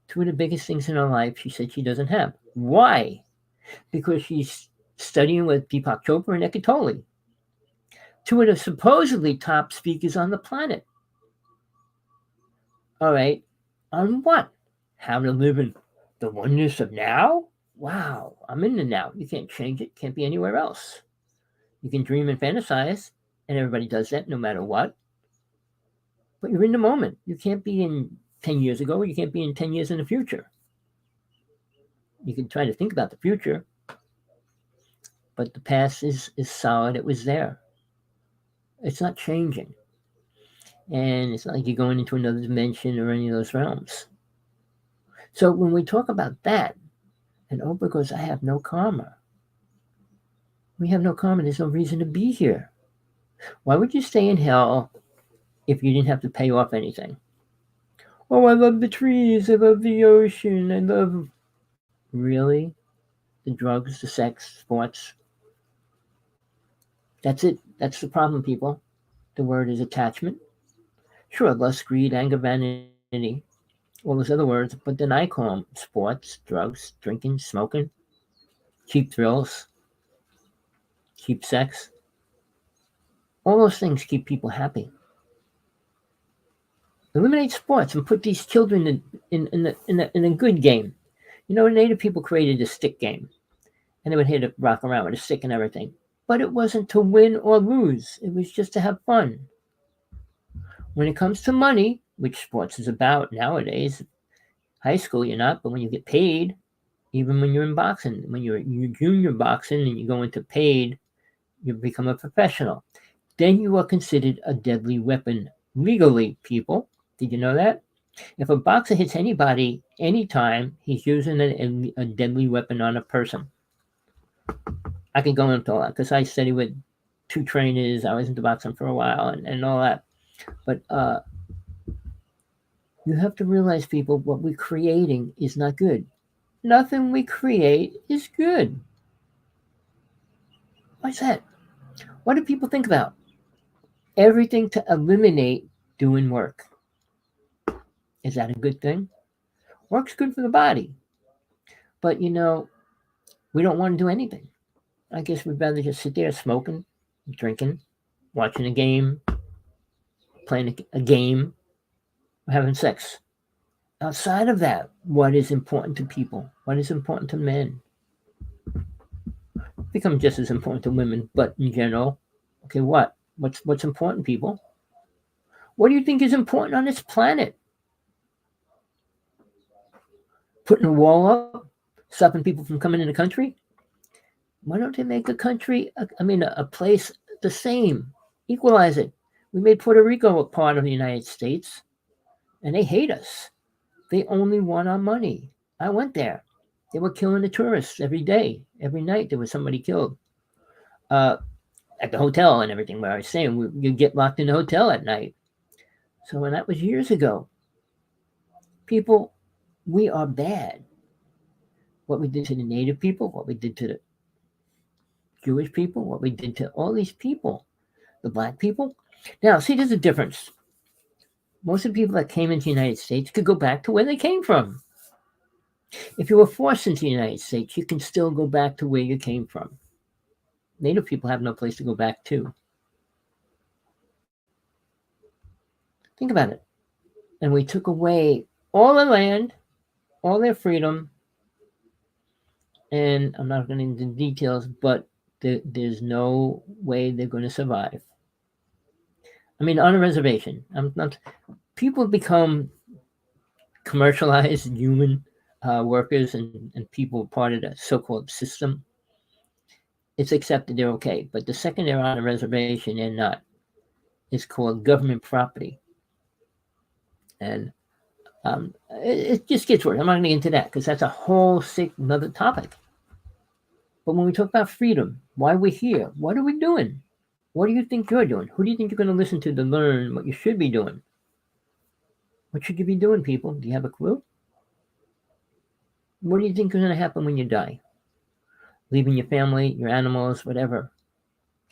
2 of the biggest things in her life she said she doesn't have. Why? Because she's studying with Deepak Chopra and Eckhart Tolle. 2 of the supposedly top speakers on the planet. All right, on what? How to live in the oneness of now? Wow, I'm in the now. You can't change it. Can't be anywhere else. You can dream and fantasize, and everybody does that no matter what. But you're in the moment. You can't be in 10 years ago. You can't be in 10 years in the future. You can try to think about the future, but the past is solid. It was there. It's not changing. And it's not like you're going into another dimension or any of those realms. So when we talk about that, and Oprah goes, I have no karma. We have no karma. There's no reason to be here. Why would you stay in hell if you didn't have to pay off anything? Oh, I love the trees. I love the ocean. I love... Really? The drugs, the sex, sports. That's it. That's the problem, people. The word is attachment. Sure, lust, greed, anger, vanity, all those other words, but then I call them sports, drugs, drinking, smoking, cheap thrills, cheap sex. All those things keep people happy. Eliminate sports and put these children in a good game. Native people created a stick game, and they would hit a rock around with a stick and everything. But it wasn't to win or lose. It was just to have fun. When it comes to money, which sports is about nowadays, high school you're not, but when you get paid, even when you're in boxing, when you're junior boxing and you go into paid, you become a professional. Then you are considered a deadly weapon legally, people. Did you know that? If a boxer hits anybody anytime, he's using a deadly weapon on a person. I can go into all that because I studied with 2 trainers. I was into boxing for a while and all that. But you have to realize, people, what we're creating is not good. Nothing we create is good. Why's that? What do people think about? Everything to eliminate doing work. Is that a good thing? Work's good for the body. But, we don't want to do anything. I guess we'd rather just sit there smoking, drinking, watching a game, playing a game, or having sex. Outside of that, what is important to people? What is important to men? Become just as important to women, but in general, okay, what's important, people? What do you think is important on this planet? Putting a wall up, stopping people from coming in the country? Why don't they make a country, a place the same, equalize it? We made Puerto Rico a part of the United States, and they hate us. They only want our money. I went there. They were killing the tourists every day. Every night there was somebody killed. Uh, at the hotel and everything where I was staying, you get locked in the hotel at night. So when that was years ago, people, we are bad. What we did to the native people, what we did to the Jewish people, what we did to all these people, the black people. Now, see, there's a difference. Most of the people that came into the United States could go back to where they came from. If you were forced into the United States, you can still go back to where you came from. Native people have no place to go back to. Think about it. And we took away all their land, all their freedom, and I'm not going into details, but there's no way they're going to survive. I mean, on a reservation, people become commercialized human workers and people part of the so-called system. It's accepted they're okay, but the second they're on a reservation, they're not. It's called government property, and it just gets worse. I'm not going to get into that because that's a whole sick another topic. But when we talk about freedom, why we're here, what are we doing? What do you think you're doing? Who do you think you're going to listen to learn what you should be doing? What should you be doing, people? Do you have a clue? What do you think is going to happen when you die? Leaving your family, your animals, whatever.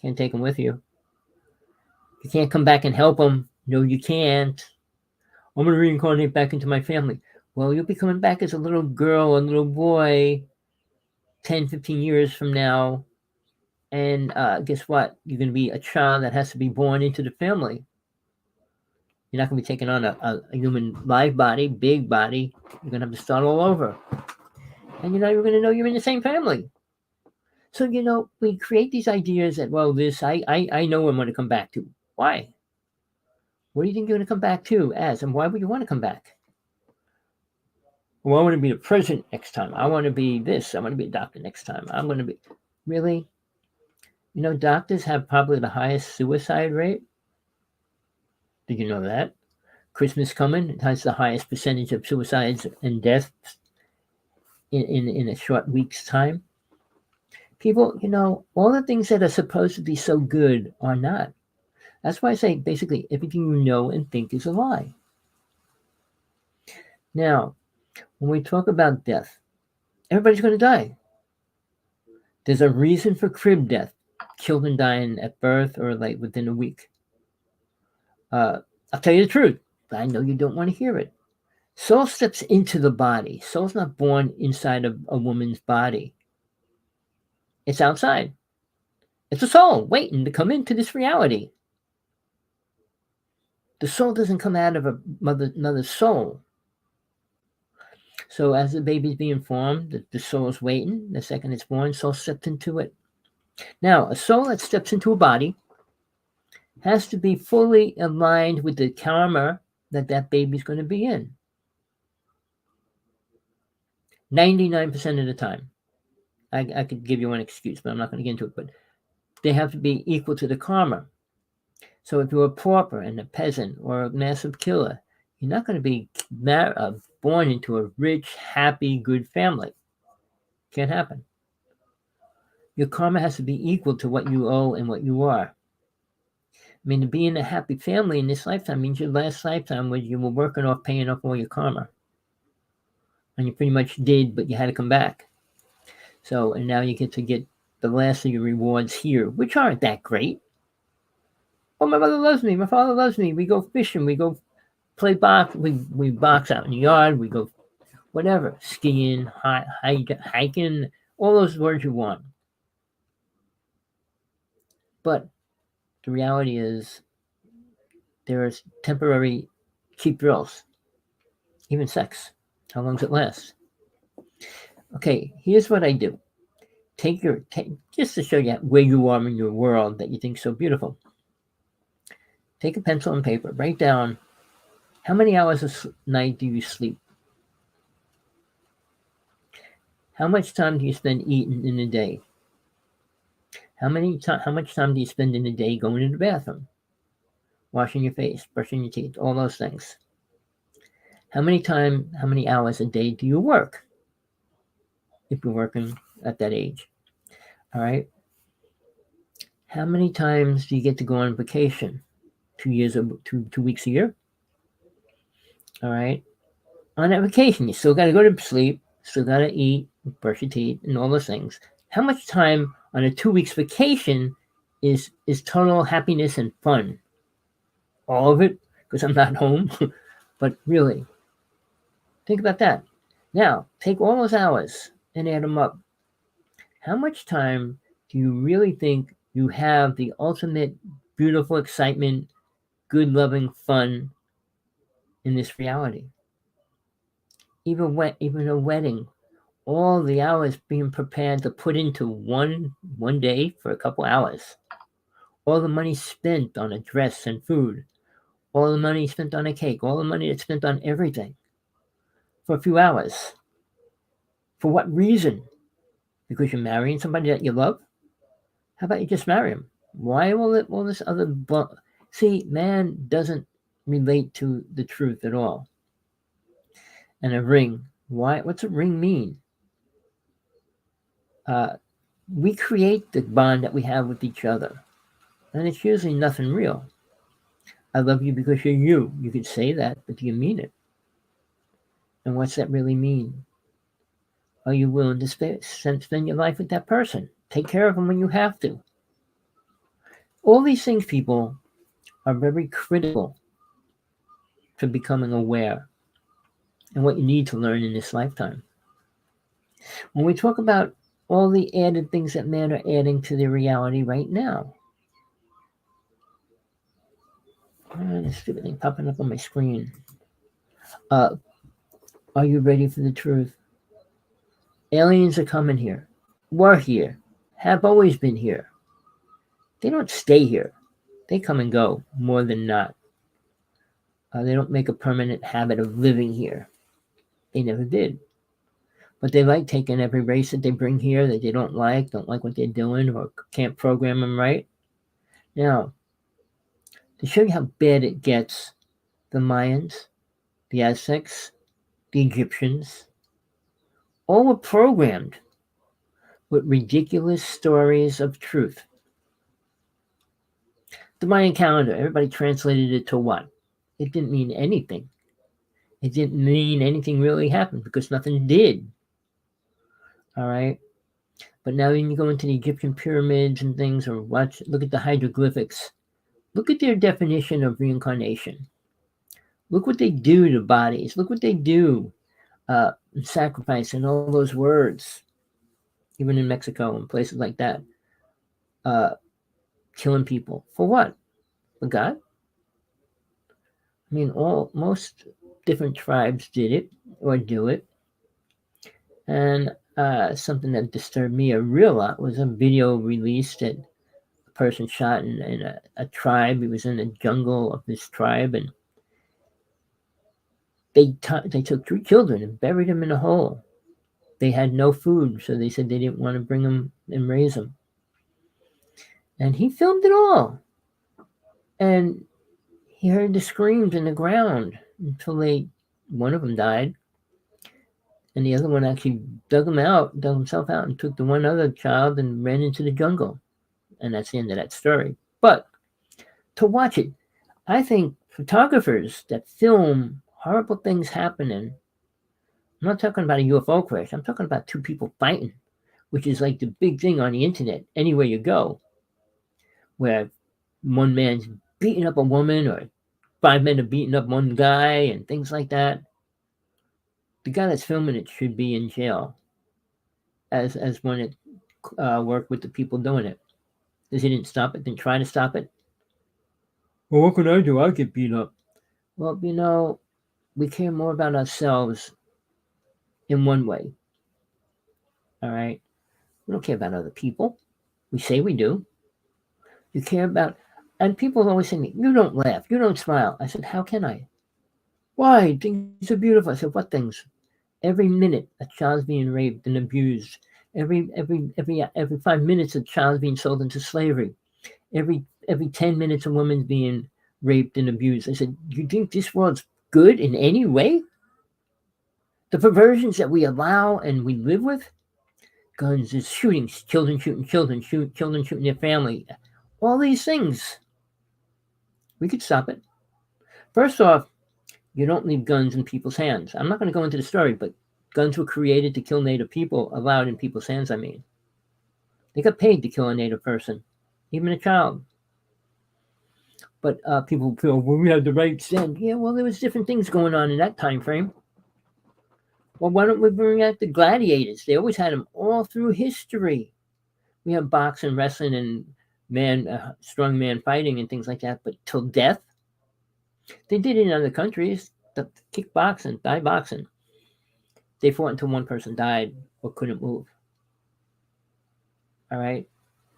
Can't take them with you. You can't come back and help them. No, you can't. I'm going to reincarnate back into my family. Well, you'll be coming back as a little girl, a little boy, 10, 15 years from now. And guess what? You're going to be a child that has to be born into the family. You're not going to be taking on a human live body, big body. You're going to have to start all over. And you're not even going to know you're in the same family. So, we create these ideas that, well, I know I'm going to come back to. Why? What do you think you're going to come back to as? And why would you want to come back? Well, I want to be the president next time. I want to be this. I want to be a doctor next time. I'm going to be... Really? Doctors have probably the highest suicide rate. Did you know that? Christmas coming, it has the highest percentage of suicides and deaths in a short week's time. People, all the things that are supposed to be so good are not. That's why I say, basically, everything you know and think is a lie. Now, when we talk about death, everybody's going to die. There's a reason for crib death. Children dying at birth or like within a week. I'll tell you the truth, but I know you don't want to hear it. Soul steps into the body. Soul's not born inside of a woman's body. It's outside. It's a soul waiting to come into this reality. The soul doesn't come out of another soul. So as the baby's being formed, the soul is waiting. The second it's born, soul steps into it. Now, a soul that steps into a body has to be fully aligned with the karma that baby's going to be in. 99% of the time. I could give you one excuse, but I'm not going to get into it. But they have to be equal to the karma. So if you're a pauper and a peasant or a massive killer, you're not going to be born into a rich, happy, good family. Can't happen. Your karma has to be equal to what you owe and what you are. I mean, to be in a happy family in this lifetime means your last lifetime where you were working off, paying off all your karma. And you pretty much did, but you had to come back. So, and now you get to get the last of your rewards here, which aren't that great. Oh, my mother loves me. My father loves me. We go fishing. We go play box. We box out in the yard. We go whatever. Skiing, hiking, all those words you want. But the reality is there is temporary cheap thrills. Even sex. How long does it last? Okay, here's what I do. Just to show you where you are in your world that you think so beautiful. take a pencil and paper, write down how many hours a night do you sleep? How much time do you spend eating in a day? How much time do you spend in a day going to the bathroom, washing your face, brushing your teeth, all those things? How many hours a day do you work? If you're working at that age, all right. How many times do you get to go on vacation? 2 weeks a year, all right. On that vacation, you still got to go to sleep, still got to eat, brush your teeth, and all those things. How much time on a 2 weeks vacation is total happiness and fun? All of it, because I'm not home. But really, think about that. Now, take all those hours and add them up. How much time do you really think you have the ultimate beautiful excitement, good, loving fun in this reality? Even a wedding, all the hours being prepared to put into one day for a couple hours, all the money spent on a dress and food, all the money spent on a cake, all the money that's spent on everything for a few hours. For what reason? Because you're marrying somebody that you love? How about you just marry him? Why all this other see, man doesn't relate to the truth at all. And a ring, what's a ring mean? We create the bond that we have with each other, and it's usually nothing real. I love you because you're you. You could say that, but do you mean it? And what's that really mean? Are you willing to spend your life with that person? Take care of them when you have to. All these things, people, are very critical to becoming aware and what you need to learn in this lifetime. When we talk about all the added things that man are adding to their reality right now, this stupid thing popping up on my screen. Are you ready for the truth? Aliens are coming here. We're here. Have always been here. They don't stay here. They come and go more than not. They don't make a permanent habit of living here. They never did. But they like taking every race that they bring here that they don't like what they're doing, or can't program them right. Now, to show you how bad it gets, the Mayans, the Aztecs, the Egyptians, all were programmed with ridiculous stories of truth. The Mayan calendar, everybody translated it to what? It didn't mean anything. It didn't mean anything really happened because nothing did. All right? But now when you go into the Egyptian pyramids and things, or look at the hieroglyphics, look at their definition of reincarnation. Look what they do to bodies. Look what they do sacrifice and all those words, even in Mexico and places like that, killing people for what? For God? I mean, most different tribes did it or do it, and something that disturbed me a real lot was a video released that a person shot in a tribe. He was in the jungle of this tribe, and they took 3 children and buried them in a hole. They had no food, so they said they didn't want to bring them and raise them. And he filmed it all. And he heard the screams in the ground until one of them died. And the other one actually dug himself out, and took the one other child and ran into the jungle. And that's the end of that story. But to watch it, I think photographers that film horrible things happening, I'm not talking about a UFO crash, I'm talking about 2 people fighting, which is like the big thing on the internet anywhere you go, where one man's beating up a woman, or 5 men are beating up one guy, and things like that. The guy that's filming it should be in jail, as when it worked with the people doing it, because he didn't stop it, didn't try to stop it. Well, what can I do? I get beat up. Well, we care more about ourselves in one way. All right? We don't care about other people. We say we do. You care about And people always say to me, "You don't laugh, you don't smile." I said, "How can I?" "Why? Things are beautiful." I said, "What things?" Every minute a child's being raped and abused. Every 5 minutes a child's being sold into slavery. Every 10 minutes a woman's being raped and abused. I said, "You think this world's good in any way?" The perversions that we allow and we live with, guns is shootings, children shooting children, children shooting their family, all these things. We could stop it. First off, you don't leave guns in people's hands. I'm not going to go into the story, but guns were created to kill Native people, allowed in people's hands, I mean. They got paid to kill a Native person, even a child. But people feel, well, we had the rights then. Yeah, well, there was different things going on in that time frame. Well, why don't we bring out the gladiators? They always had them all through history. We have boxing, wrestling, and strong man fighting and things like that. But till death, they did it in other countries. The kickboxing, Thai boxing. They fought until one person died or couldn't move. All right.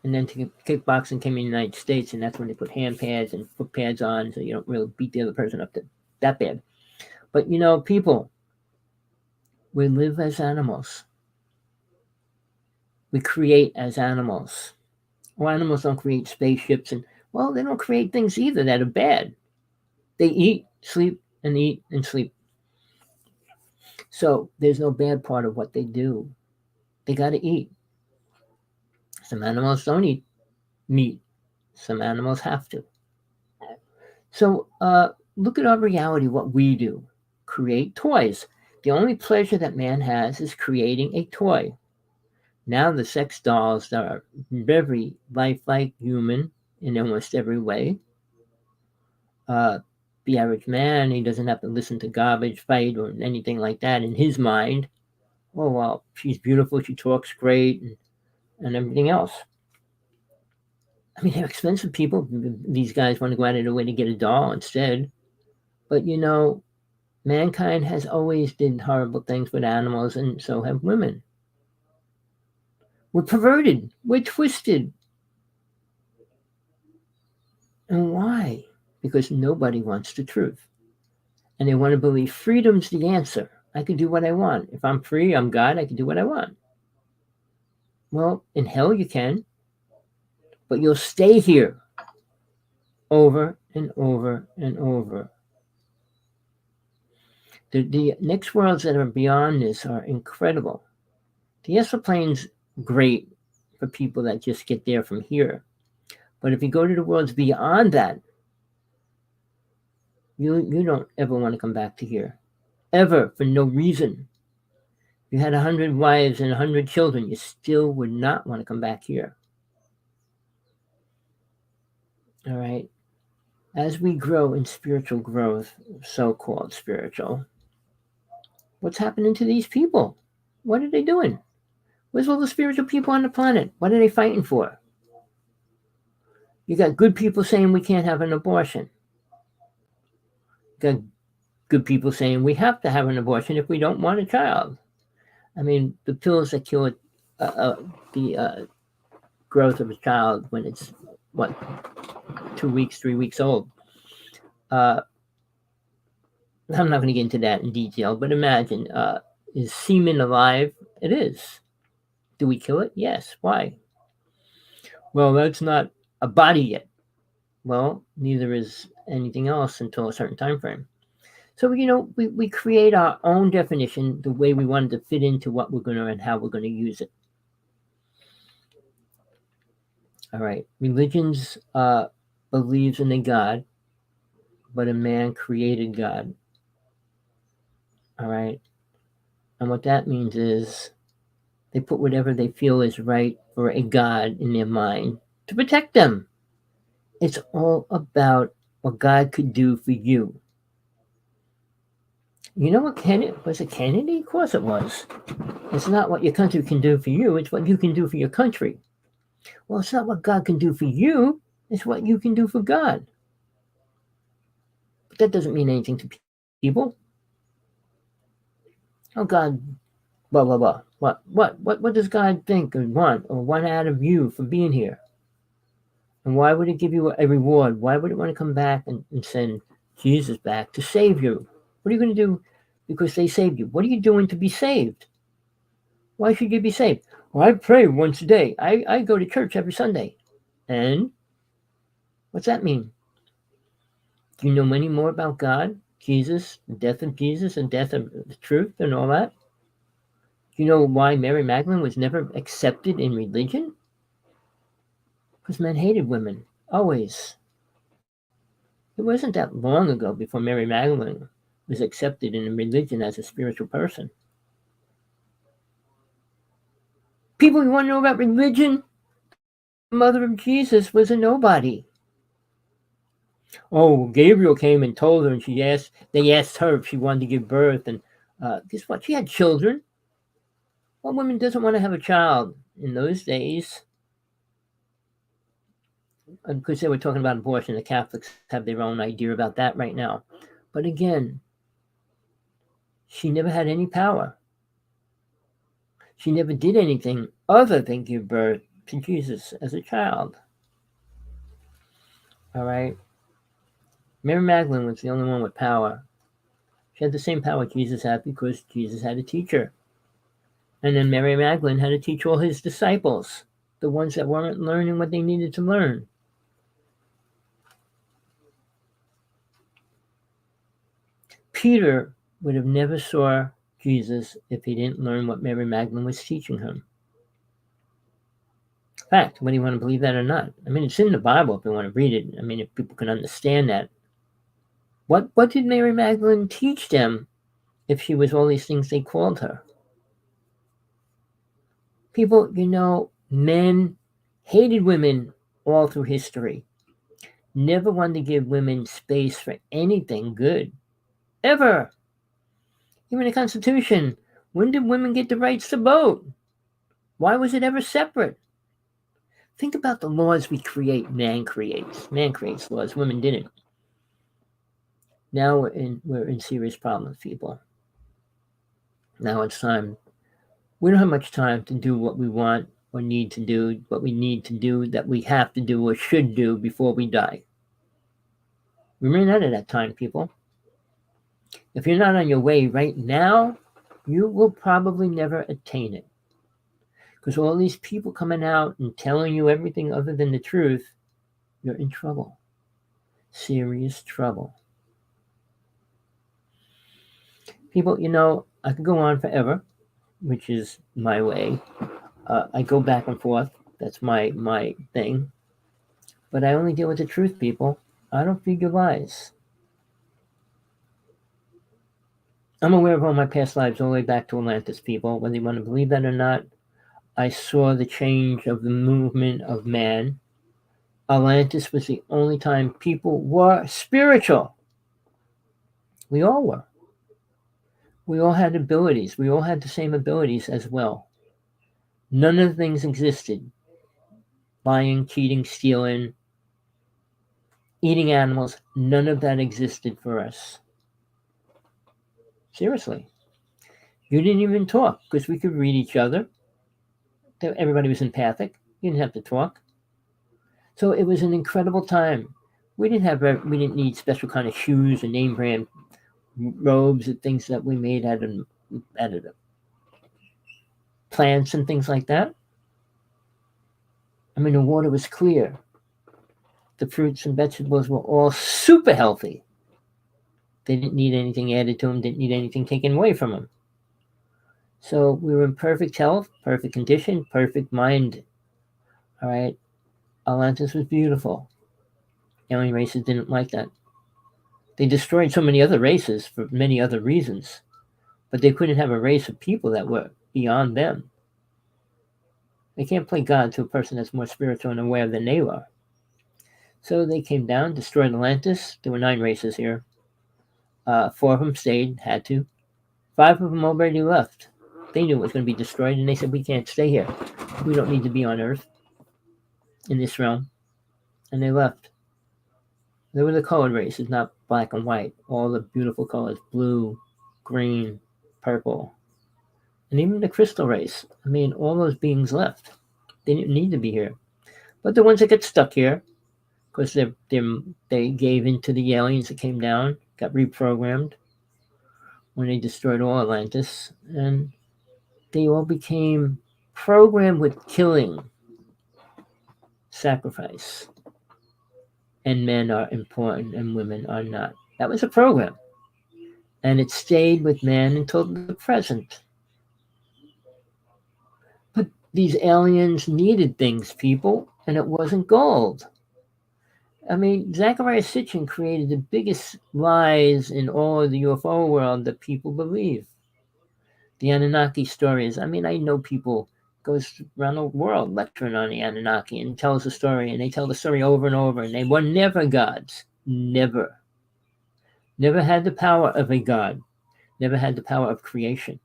And then kickboxing came in the United States, and that's when they put hand pads and foot pads on, so you don't really beat the other person up to that bad. But people, we live as animals. We create as animals. Well, animals don't create spaceships, and well, they don't create things either that are bad. They eat, sleep, and eat and sleep. So there's no bad part of what they do. They got to eat. Some animals don't eat meat. Some animals have to. So look at our reality, what we do. Create toys. The only pleasure that man has is creating a toy. Now the sex dolls are very lifelike human in almost every way. The average man, he doesn't have to listen to garbage, fight, or anything like that in his mind. Oh, well, she's beautiful, she talks great, and everything else. I mean, they're expensive people. These guys want to go out of their way to get a doll instead. But mankind has always did horrible things with animals, and so have women. We're perverted. We're twisted. And why? Because nobody wants the truth. And they want to believe freedom's the answer. I can do what I want. If I'm free, I'm God, I can do what I want. Well, in hell you can, but you'll stay here over and over and over. The next worlds that are beyond this are incredible. The astral plane's great for people that just get there from here. But if you go to the worlds beyond that, you don't ever want to come back to here. Ever, for no reason. If you had 100 wives and 100 children, you still would not want to come back here. All right? As we grow in spiritual growth, so-called spiritual, what's happening to these people? What are they doing? Where's all the spiritual people on the planet? What are they fighting for? You got good people saying we can't have an abortion. You got good people saying we have to have an abortion if we don't want a child. I mean, the pills that kill the growth of a child when it's, 2 weeks, 3 weeks old. I'm not going to get into that in detail, but imagine, is semen alive? It is. Do we kill it? Yes. Why? Well, that's not a body yet. Well, neither is anything else until a certain time frame. So, we create our own definition the way we want it to fit into what we're going to and how we're going to use it. All right. Religions believes in a God, but a man created God. All right. And what that means is they put whatever they feel is right for a God in their mind to protect them. It's all about what God could do for you. You know what Kennedy was? It Kennedy? Of course it was. It's not what your country can do for you, it's what you can do for your country. Well, it's not what God can do for you, it's what you can do for God. But that doesn't mean anything to people. Oh, God, blah, blah, blah. What does God think or want out of you for being here? And why would it give you a reward? Why would it want to come back and send Jesus back to save you? What are you going to do because they saved you? What are you doing to be saved? Why should you be saved? Well, I pray once a day. I go to church every Sunday. And what's that mean? Do you know any more about God, Jesus, the death of Jesus, and death of the truth and all that? Do you know why Mary Magdalene was never accepted in religion? Because men hated women, always. It wasn't that long ago before Mary Magdalene was accepted in a religion as a spiritual person. People who want to know about religion, the mother of Jesus was a nobody. Oh, Gabriel came and told her, and they asked her if she wanted to give birth, and guess what? She had children. What woman doesn't want to have a child in those days? Because they were talking about abortion, the Catholics have their own idea about that right now. But again, she never had any power. She never did anything other than give birth to Jesus as a child. All right? Mary Magdalene was the only one with power. She had the same power Jesus had because Jesus had a teacher. And then Mary Magdalene had to teach all his disciples, the ones that weren't learning what they needed to learn. Peter would have never saw Jesus if he didn't learn what Mary Magdalene was teaching him. In fact, whether you want to believe that or not, I mean, it's in the Bible if you want to read it. I mean, if people can understand that. What did Mary Magdalene teach them if she was all these things they called her? People, men hated women all through history. Never wanted to give women space for anything good. Ever. Even the Constitution. When did women get the rights to vote? Why was it ever separate? Think about the laws we create. Man creates laws. Women didn't. Now we're in serious problems, people. Now it's time. We don't have much time to do what we want or need to do, what we need to do, that we have to do or should do before we die. We ran out of that time, people. If you're not on your way right now, you will probably never attain it. Because all these people coming out and telling you everything other than the truth, you're in trouble. Serious trouble. People, I could go on forever, which is my way. I go back and forth. That's my thing. But I only deal with the truth, people. I don't feed your lies. I'm aware of all my past lives all the way back to Atlantis, people. Whether you want to believe that or not, I saw the change of the movement of man. Atlantis was the only time people were spiritual. We all were. We all had abilities. We all had the same abilities as well. None of the things existed. Lying, cheating, stealing, eating animals, none of that existed for us. Seriously. You didn't even talk because we could read each other. Everybody was empathic. You didn't have to talk. So it was an incredible time. We didn't need special kind of shoes and name brand robes and things that we made out of plants and things like that. I mean, the water was clear. The fruits and vegetables were all super healthy. They didn't need anything added to them, didn't need anything taken away from them. So we were in perfect health, perfect condition, perfect mind. All right. Atlantis was beautiful. Alien races didn't like that. They destroyed so many other races for many other reasons, but they couldn't have a race of people that were beyond them. They can't play God to a person that's more spiritual and aware than they were. So they came down, destroyed Atlantis. There were 9 races here. 4 of them stayed, had to. 5 of them already left. They knew it was going to be destroyed, and they said, we can't stay here. We don't need to be on Earth, in this realm. And they left. They were the colored races, not black and white. All the beautiful colors, blue, green, purple. And even the crystal race. I mean, all those beings left. They didn't need to be here. But the ones that get stuck here, Because they gave in to the aliens that came down, got reprogrammed when they destroyed all Atlantis, and they all became programmed with killing, sacrifice, and men are important and women are not. That was a program, and it stayed with man until the present. But these aliens needed things, people, and it wasn't gold. I mean, Zachariah Sitchin created the biggest lies in all of the UFO world that people believe. The Anunnaki stories. I mean, I know people goes around the world lecturing on the Anunnaki and tells the story, and they tell the story over and over, and they were never gods. Never. Never had the power of a god. Never had the power of creation.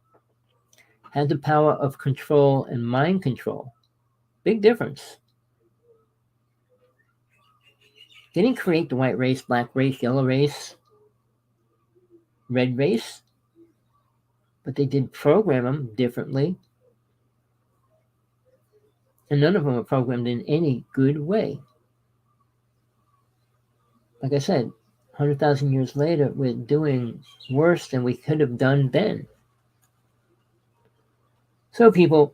Had the power of control and mind control. Big difference. They didn't create the white race, black race, yellow race, red race, but they did program them differently. And none of them were programmed in any good way. Like I said, 100,000 years later, we're doing worse than we could have done then. So, people,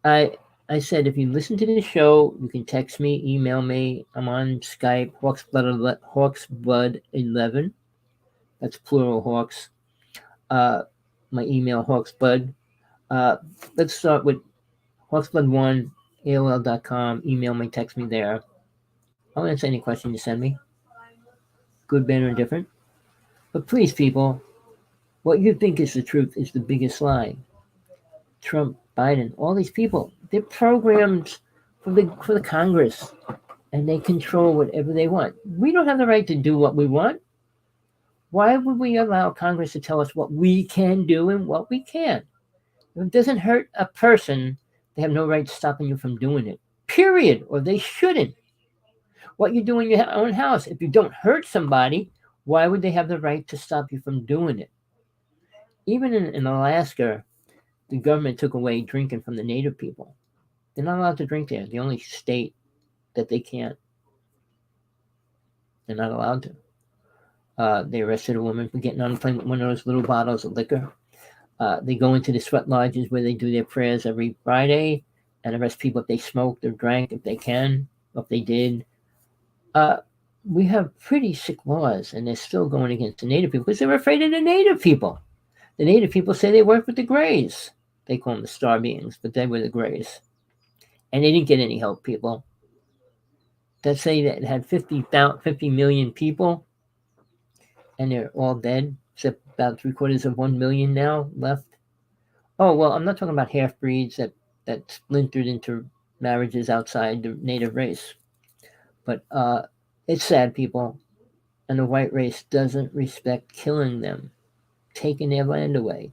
I said if you listen to the show, you can text me, email me. I'm on Skype, Hawksblood11. That's plural Hawks. My email, Hawksblood. Let's start with Hawksblood1, AOL.com. Email me, text me there. I'll answer any question you send me. Good, bad, or indifferent. But please, people, what you think is the truth is the biggest lie. Trump, Biden, all these people, they're programmed for the Congress, and they control whatever they want. We don't have the right to do what we want. Why would we allow Congress to tell us what we can do and what we can't? If it doesn't hurt a person, they have no right stopping you from doing it. Period. Or they shouldn't. What you do in your own house, if you don't hurt somebody, why would they have the right to stop you from doing it? Even in Alaska, the government took away drinking from the native people. They're not allowed to drink there. The only state that they can't. They're not allowed to. They arrested a woman for getting on a plane with one of those little bottles of liquor. They go into the sweat lodges where they do their prayers every Friday and arrest people if they smoked or drank, if they can, if they did. We have pretty sick laws, and they're still going against the native people because they're afraid of the native people. The native people say they work with the Greys. They call them the star beings, but they were the Greys. And they didn't get any help, people. That say that it had 50 million people, and they're all dead, except about 750 million now left. Oh, well, I'm not talking about half-breeds that splintered into marriages outside the native race. But it's sad, people. And the white race doesn't respect killing them, taking their land away.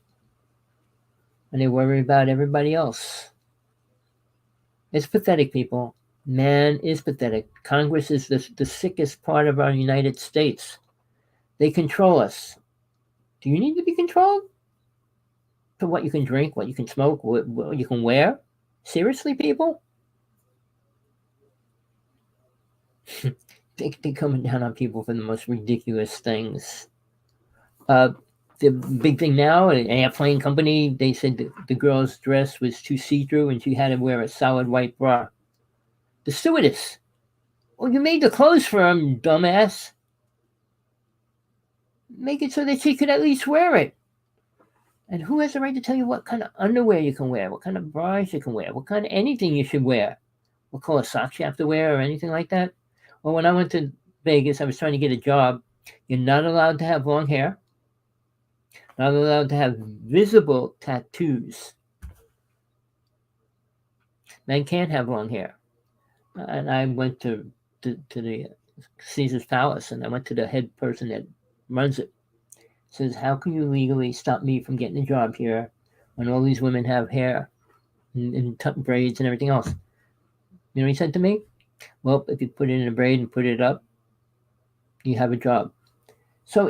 And they worry about everybody else. It's pathetic, people. Man is pathetic. Congress is the sickest part of our United States. They control us. Do you need to be controlled? For what you can drink, what you can smoke, what you can wear? Seriously, people? They're coming down on people for the most ridiculous things. The big thing now, an airplane company, they said the girl's dress was too see-through and she had to wear a solid white bra. The stewardess. Well, you made the clothes for him, dumbass. Make it so that she could at least wear it. And who has the right to tell you what kind of underwear you can wear, what kind of bras you can wear, what kind of anything you should wear, what color socks you have to wear or anything like that? Well, when I went to Vegas, I was trying to get a job. You're not allowed to have long hair, not allowed to have visible tattoos. Men can't have long hair. And I went to the Caesar's Palace, and I went to the head person that runs it. Says, how can you legally stop me from getting a job here when all these women have hair and braids and everything else? You know what he said to me? Well, if you put it in a braid and put it up, you have a job. So,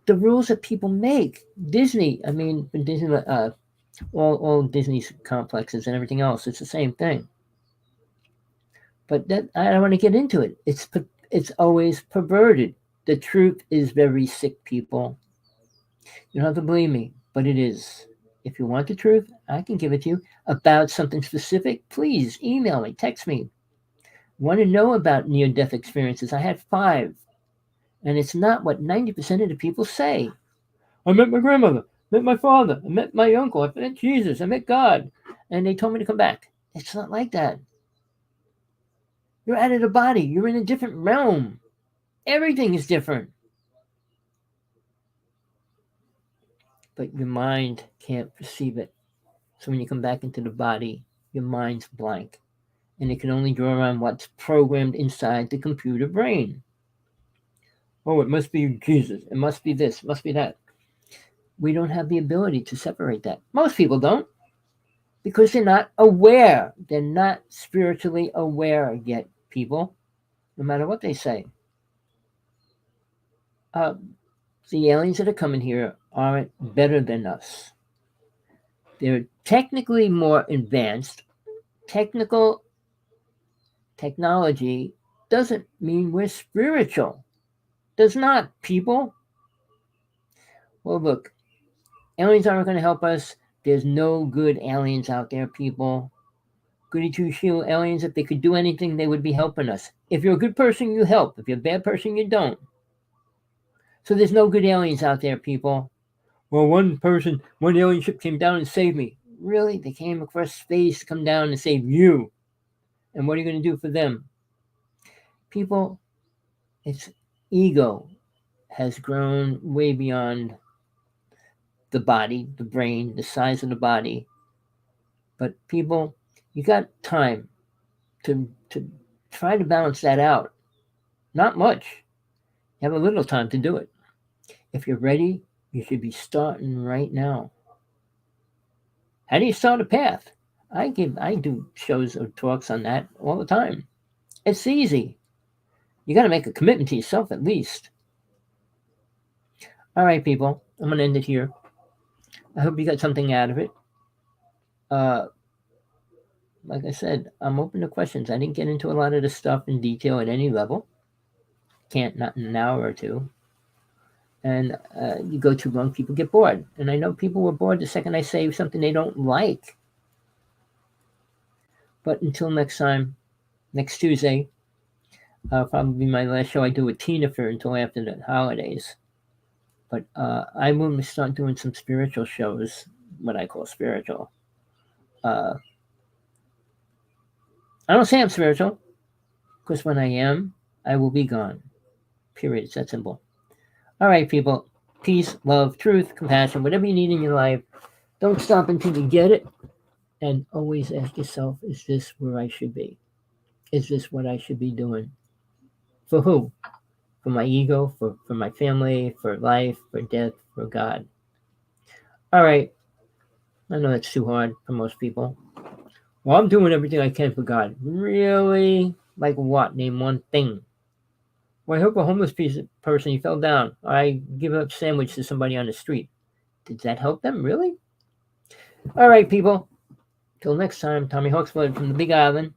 the rules that people make. Disney, Disney, all Disney's complexes and everything else, it's the same thing. But that I don't want to get into it. It's always perverted. The truth is very sick, people. You don't have to believe me, but it is. If you want the truth, I can give it to you. About something specific, please email me, text me. Want to know about near-death experiences? I had 5, and it's not what 90% of the people say. I met my grandmother, met my father, I met my uncle, I met Jesus, I met God, and they told me to come back. It's not like that. You're out of the body. You're in a different realm. Everything is different. But your mind can't perceive it. So when you come back into the body, your mind's blank. And it can only draw on what's programmed inside the computer brain. Oh, it must be Jesus. It must be this. It must be that. We don't have the ability to separate that. Most people don't. Because they're not aware. They're not spiritually aware yet, people. No matter what they say. The aliens that are coming here aren't better than us. They're technically more advanced. Technology doesn't mean we're spiritual. Does not, people. Well, look, aliens aren't going to help us. There's no good aliens out there, people. Goody two-shoe aliens, if they could do anything, they would be helping us. If you're a good person, you help. If you're a bad person, you don't. So there's no good aliens out there, people. Well, one alien ship came down and saved me. Really? They came across space to come down and save you. And what are you going to do for them? People, its ego has grown way beyond the body, the brain, the size of the body. But people, you got time to try to balance that out. Not much. You have a little time to do it. If you're ready, you should be starting right now. How do you start a path? I do shows or talks on that all the time. It's easy. You got to make a commitment to yourself at least. All right, people. I'm going to end it here. I hope you got something out of it. Like I said, I'm open to questions. I didn't get into a lot of this stuff in detail at any level. Can't, not in an hour or two. And you go too long, people get bored. And I know people were bored the second I say something they don't like. But until next time, next Tuesday, probably my last show I do with Tina for until after the holidays. But I will start doing some spiritual shows, what I call spiritual. I don't say I'm spiritual, because when I am, I will be gone. Period. It's that simple. All right, people. Peace, love, truth, compassion, whatever you need in your life. Don't stop until you get it. And always ask yourself, is this where I should be? Is this what I should be doing? For who? For my ego, for my family, for life, for death, for God. All right. I know that's too hard for most people. Well, I'm doing everything I can for God. Really? Like what? Name one thing. Well, I help a homeless person. He fell down. I give up sandwich to somebody on the street. Did that help them? Really? All right, people. Till next time, Tommy Hawksblood from the Big Island.